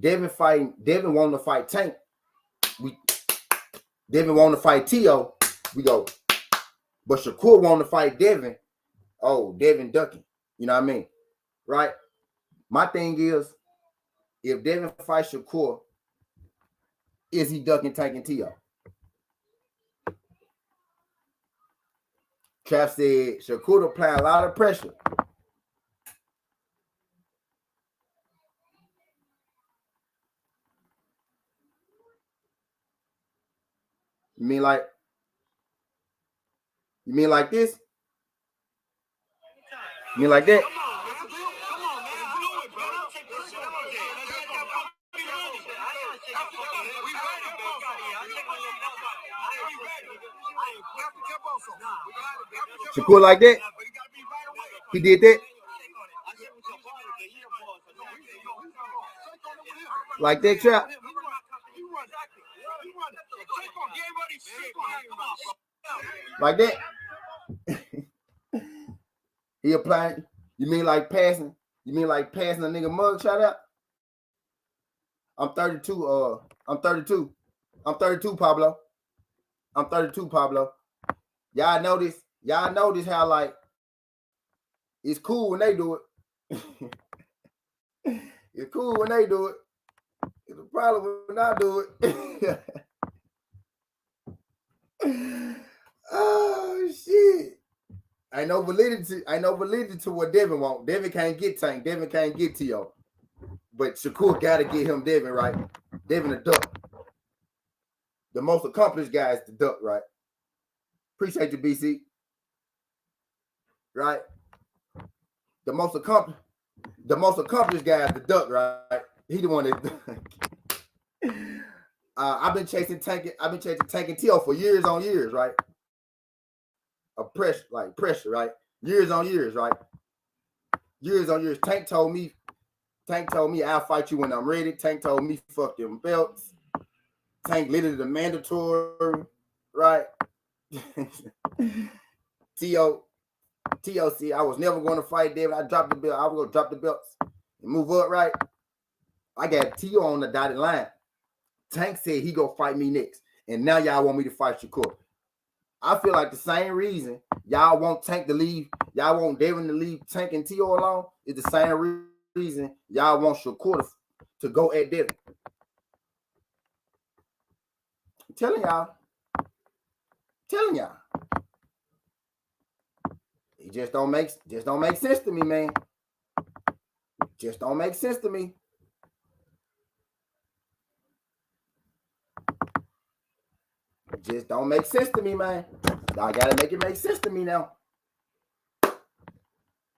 Devin wanting to fight Tank. Devin wanting to fight Teo. We go. But Shakur wanting to fight Devin. Oh, Devin ducking. You know what I mean? Right? My thing is, if Devin fights Shakur, is he ducking Tank and Teo? Trap said Shakur applying a lot of pressure. You mean like this? You mean like that? Shakur like that? He did that? Like that, Trap? Like that? He applying? You mean like passing? You mean like passing a nigga mug shot out? I'm 32. I'm 32. I'm 32, Pablo. I'm 32, Pablo. Y'all notice how like it's cool when they do it. It's cool when they do it. It's a problem when I do it. Oh shit. I know validity to what Devin want. Devin can't get Tank. Devin can't get Teo. But Shakur gotta get him Devin, right? Devin a duck. The most accomplished guy is the duck, right? Appreciate you, BC. Right? The most accomplished guy is the duck, right? He the one that I've been chasing Tank and Teo for years on years, right? Pressure, right? Years on years, right? Years on years. Tank told me I'll fight you when I'm ready. Tank told me fuck them belts. Tank literally the mandatory, right? Teo said I was never going to fight David. I dropped the belt. I was going to drop the belts and move up, right? I got Teo on the dotted line. Tank said he go fight me next. And now y'all want me to fight Shakur. I feel like the same reason y'all want Tank to leave, y'all want Devin to leave Tank and Teo alone is the same reason y'all want Shakur to go at Devin. I'm telling y'all. It just don't make sense to me, man. Just don't make sense to me. Just don't make sense to me, man. I gotta make it make sense to me now.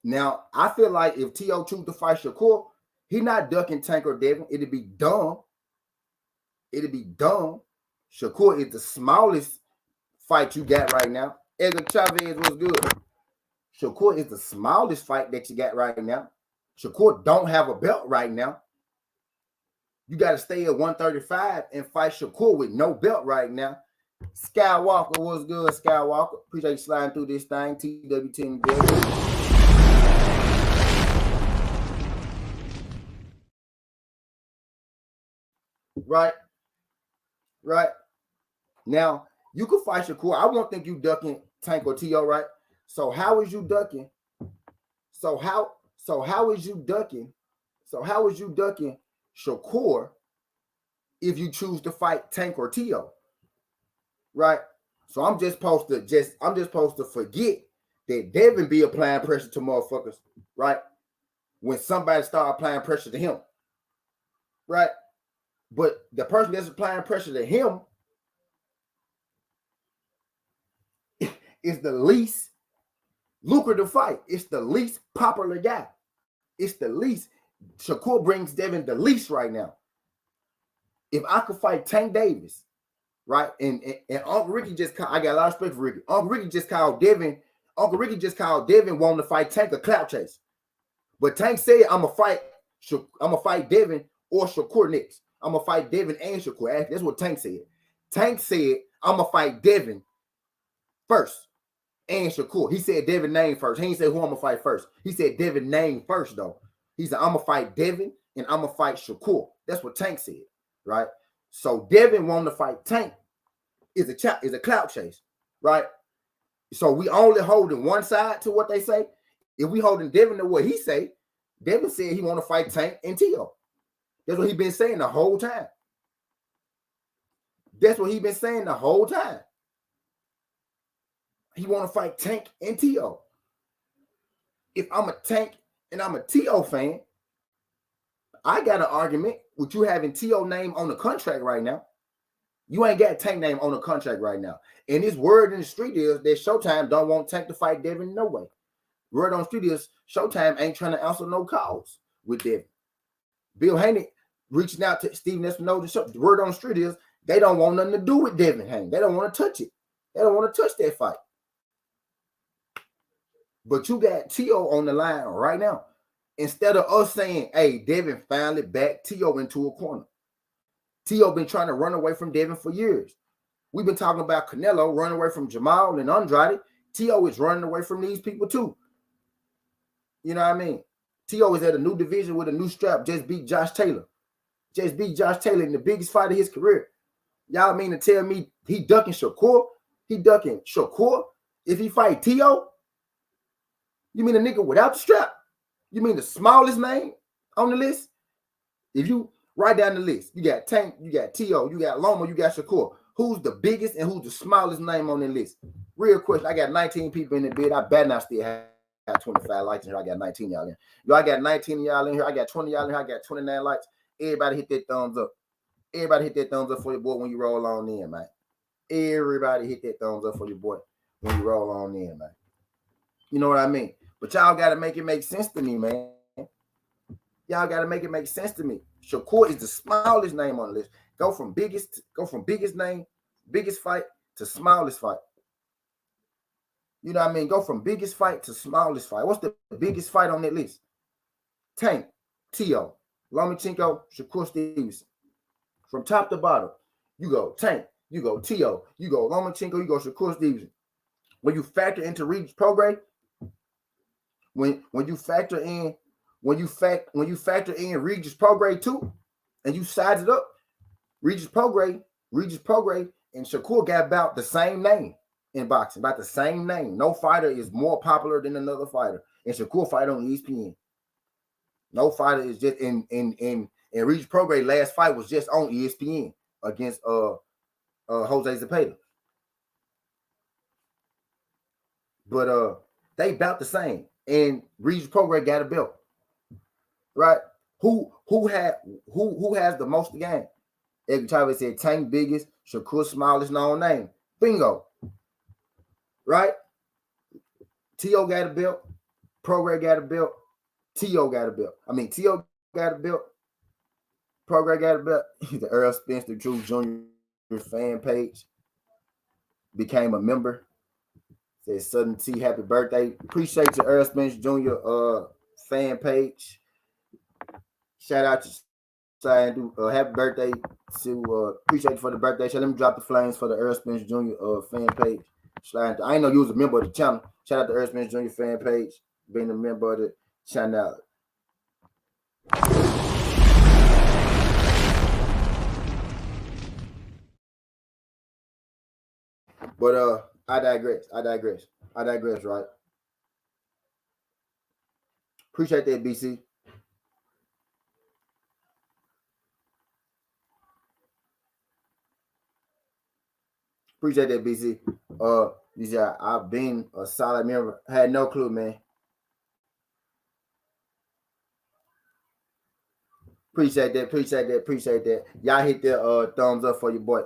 Now, I feel like if Teo choose to fight Shakur, he not ducking Tank or Devin. It'd be dumb. Shakur is the smallest fight you got right now. Edgar Chavez was good. Shakur is the smallest fight that you got right now. Shakur don't have a belt right now. You got to stay at 135 and fight Shakur with no belt right now. Skywalker was good, Skywalker. Appreciate you sliding through this thing. TWT. Right. Now, you could fight Shakur. I won't think you ducking Tank or Teo, right? So how is you ducking? So how is you ducking? So how is you ducking Shakur if you choose to fight Tank or Teo? Right? So I'm just supposed to forget that Devin be applying pressure to motherfuckers, right? When somebody start applying pressure to him, right? But the person that's applying pressure to him is the least lucrative fight. It's the least popular guy. It's the least. Shakur brings Devin the least right now. If I could fight Tank Davis, right? And Uncle Ricky I got a lot of respect for Ricky. Uncle Ricky just called Devin wanting to fight Tank a clout chase. But Tank said, I'm gonna fight Devin or Shakur next. I'm gonna fight Devin and Shakur. Actually, that's what Tank said. Tank said, I'm gonna fight Devin first and Shakur. He said Devin name first. He didn't say who I'm gonna fight first. He said Devin name first, though. He said, I'm gonna fight Devin and I'm gonna fight Shakur. That's what Tank said, right? So Devin wanting to fight Tank is a clout chase, right? So we only holding one side to what they say. If we holding Devin to what he say, Devin said he want to fight Tank and Teo. That's what he been saying the whole time. That's what he been saying the whole time. He want to fight Tank and Teo. If I'm a Tank and I'm a Teo fan, I got an argument with you having Teo name on the contract right now. You ain't got Tank name on the contract right now. And this word in the street is that Showtime don't want Tank to fight Devin no way. Word on the street is Showtime ain't trying to answer no calls with Devin. Bill Haney reaching out to Steven Espinosa. The word on the street is they don't want nothing to do with Devin Haney. They don't want to touch it. They don't want to touch that fight. But you got Teo on the line right now. Instead of us saying, hey, Devin finally backed Teo into a corner. Teo been trying to run away from Devin for years. We've been talking about Canelo running away from Jamal and Andrade. Teo is running away from these people too. You know what I mean? Teo is at a new division with a new strap. Just beat Josh Taylor. Just beat Josh Taylor in the biggest fight of his career. Y'all mean to tell me he ducking Shakur? He ducking Shakur if he fight Teo? You mean a nigga without the strap? You mean the smallest name on the list? If you write down the list, you got Tank, you got Teo, you got Loma, you got Shakur. Who's the biggest and who's the smallest name on the list? Real question. I got 19 people in the bid. I better not still have 25 likes in here. I got 19 y'all in. Yo, I got 19 y'all in here. I got 20 y'all in here. I got 29 likes. Everybody hit that thumbs up. Everybody hit that thumbs up for your boy when you roll on in, man. Everybody hit that thumbs up for your boy when you roll on in, man. You know what I mean? But y'all got to make it make sense to me, man. Y'all got to make it make sense to me. Shakur is the smallest name on the list. Go from biggest name, biggest fight to smallest fight. You know what I mean? Go from biggest fight to smallest fight. What's the biggest fight on that list? Tank, Teo, Lomachenko, Shakur Stevenson. From top to bottom, you go Tank, you go Teo, you go Lomachenko, you go Shakur Stevenson. When you factor into Regis Prograis, when you factor in Regis Prograis too, and you size it up, Regis Prograis and Shakur got about the same name in boxing, about the same name. No fighter is more popular than another fighter. And Shakur fight on ESPN. No fighter is just in Regis Prograis' last fight was just on ESPN against Jose Zepeda. But they about the same. And Regis Prograis got a belt. Right? Who has the most to gain? Edgar Chavez said Tank biggest, Shakur smallest known name. Bingo. Right? Teo got a belt. Prograis got a belt. Teo got a belt. Teo got a belt. Prograis got a belt. The Earl Spencer Drew Jr. fan page. Became a member. Said Southern T, happy birthday. Appreciate your Earl Spencer Jr. Fan page. Shout out to happy birthday to appreciate you for the birthday. Let me drop the flames for the Earl Spencer Jr. Fan page. I didn't know you was a member of the channel. Shout out to Earl Spencer Jr. fan page. Being a member of the channel. But I digress, right? Appreciate that, BC. Appreciate that, BC. These are, I've been a solid member. Had no clue, man. Appreciate that. Y'all hit that thumbs up for your boy.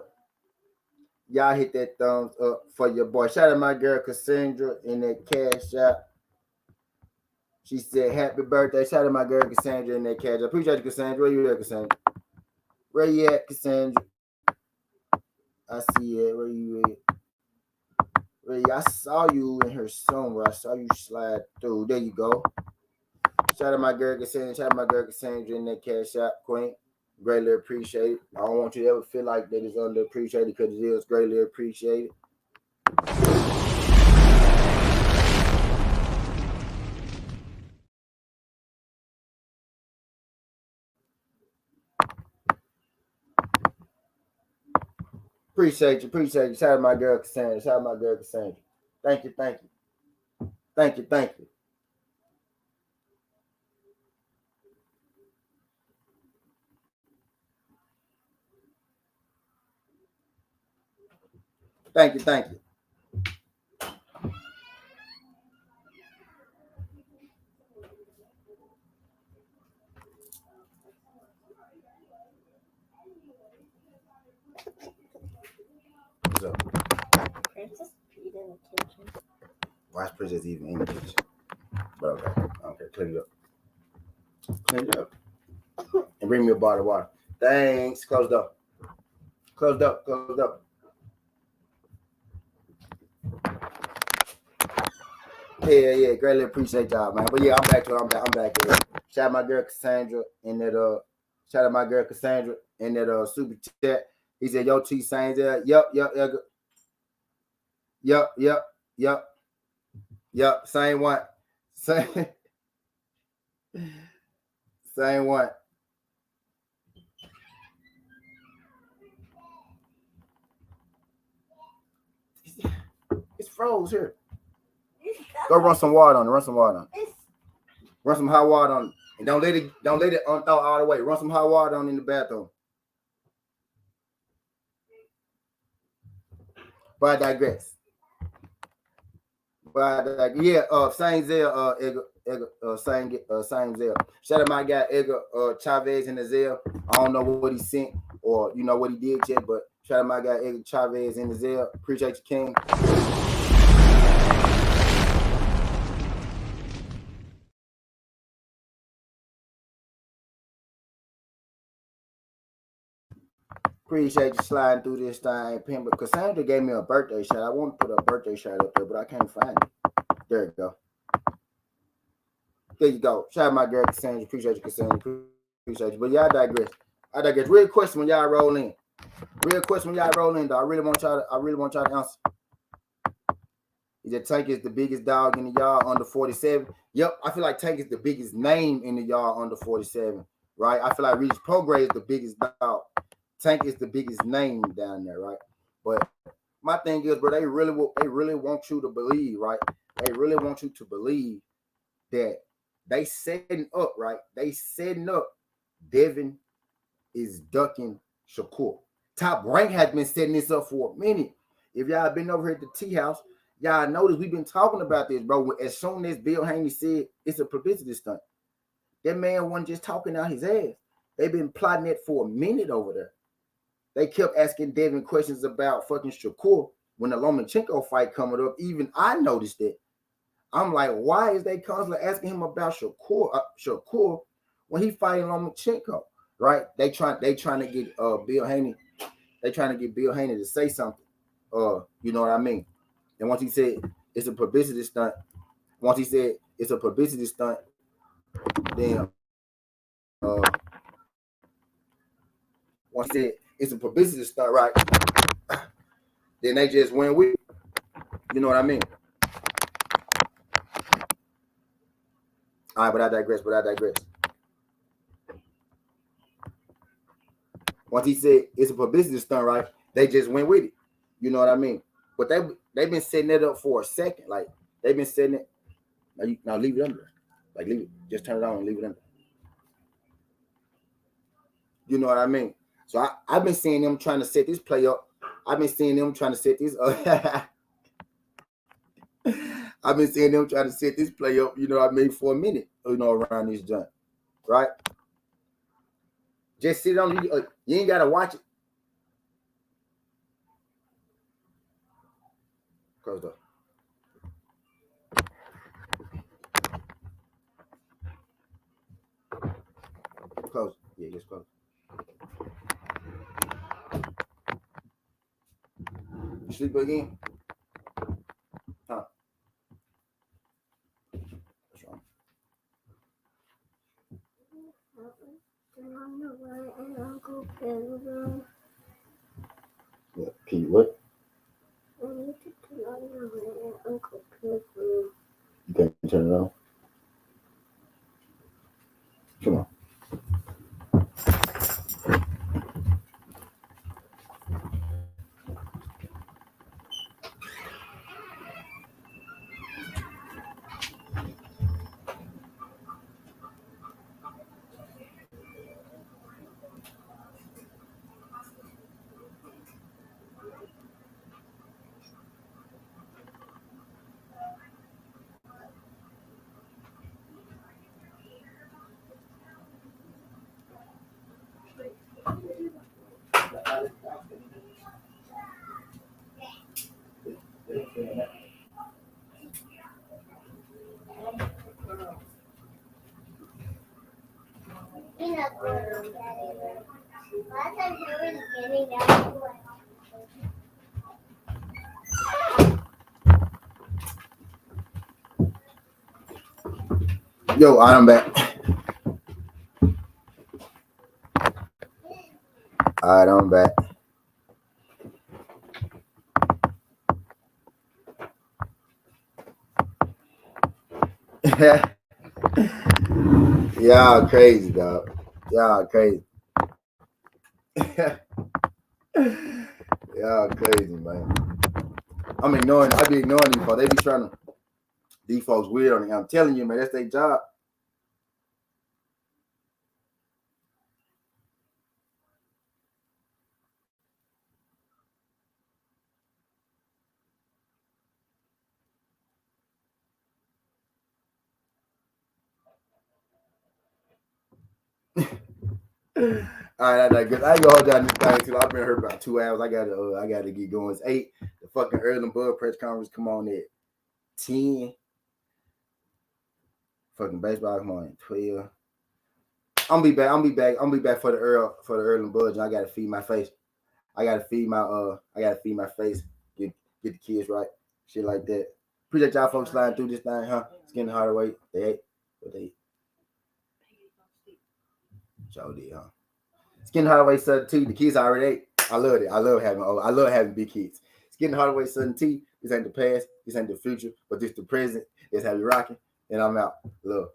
Y'all hit that thumbs up for your boy. Shout out my girl Cassandra in that cash app. She said happy birthday. Shout out my girl Cassandra in that cash app. Appreciate you, Cassandra. Where you at, Cassandra? Where you at, Cassandra? I see it. Where you at? I saw you in her somewhere. I saw you slide through. There you go. Shout out my girl Cassandra. Shout out my girl Cassandra in that cash app, Queen. Greatly appreciated. I don't want you to ever feel like that it's underappreciated because it is greatly appreciated. Appreciate you. Shout out my girl Cassandra. Thank you. Thank you. Thank you. Thank you. What's up? Princess peed in the kitchen. Why is Princess even in the kitchen? But okay, clean it up. And bring me a bottle of water. Thanks. Closed up. Yeah. Greatly appreciate y'all, man. But yeah, I'm back to it. I'm back here. Shout out my girl Cassandra in that super chat. He said, "Yo, T saying that. Yep. Same one. Same one. It's froze here. Go run some water on it. Run some hot water on it. And don't let it unthaw all the way. Run some hot water on in the bathroom. But I digress. Same Zell, same Zell. Shout out my guy Edgar Chavez in the Zell. I don't know what he sent or you know what he did yet, but shout out my guy Edgar Chavez in the Zell. Appreciate you, King. Appreciate you sliding through this thing, Pimp. But Cassandra gave me a birthday shot. I want to put a birthday shot up there, but I can't find it. There you go. There you go. Shout out my girl Cassandra. Appreciate you, Cassandra. Appreciate you. But y'all digress. Real question when y'all roll in. Though. I really want y'all to answer. Is that Tank is the biggest dog in the yard under 47? Yep. I feel like Tank is the biggest name in the yard under 47. Right? I feel like Regis Prograis is the biggest dog. Tank is the biggest name down there, right? But my thing is, bro, they really want you to believe, right? They really want you to believe that they setting up, right? Devin is ducking Shakur. Top Rank has been setting this up for a minute. If y'all been over here at the tea house, y'all notice we've been talking about this, bro. As soon as Bill Haney said it's a publicity stunt, that man wasn't just talking out his ass. They've been plotting it for a minute over there. They kept asking Devin questions about fucking Shakur when the Lomachenko fight coming up. Even I noticed it. I'm like, why is they constantly asking him about Shakur when he fighting Lomachenko? Right? They trying to get Bill Haney. They trying to get Bill Haney to say something. You know what I mean? And once he said it's a publicity stunt, then once he said it's a publicity stunt, right? Then they just went with it. You know what I mean? All right, but I digress. Once he said it's a publicity stunt, right? They just went with it. You know what I mean? But they've been setting it up for a second. Like they've been setting it. Now leave it under. Like leave it. Just turn it on and leave it under. You know what I mean? So I've been seeing them trying to set this play up. I've been seeing them trying to set this I've been seeing them trying to set this play up, I mean, for a minute, around this joint, right? Just sit on you ain't gotta watch it. Close the door. Close. Yeah, just close. You sleep again? Huh? What's wrong? What? Can you what? You can't turn it on? Come on. Yo, I'm back. All right, I'm back. Y'all crazy, dog. Y'all crazy. Y'all crazy, man. I be ignoring these folks. They be trying to, these folks weird on me. I'm telling you, man, that's their job. All right, I guess I ain't gonna hold down this thing till I've been here about 2 hours. I gotta get going. It's 8. The fucking Earl and Bud press conference come on at 10. Fucking baseball come on at 12. I'm be back. I'm be back for the Earl and Bud. And I gotta feed my face. I gotta feed my face. Get the kids right. Shit like that. Appreciate y'all folks sliding through this thing, huh? It's getting harder way. They ate. What they eat? Y'all did, huh? Getting Hardaway Southern T. The kids already ate. I love it. I love having big kids. It's getting Hardaway Southern T. This ain't the past. This ain't the future. But this the present. This how we rocking. And I'm out. Love.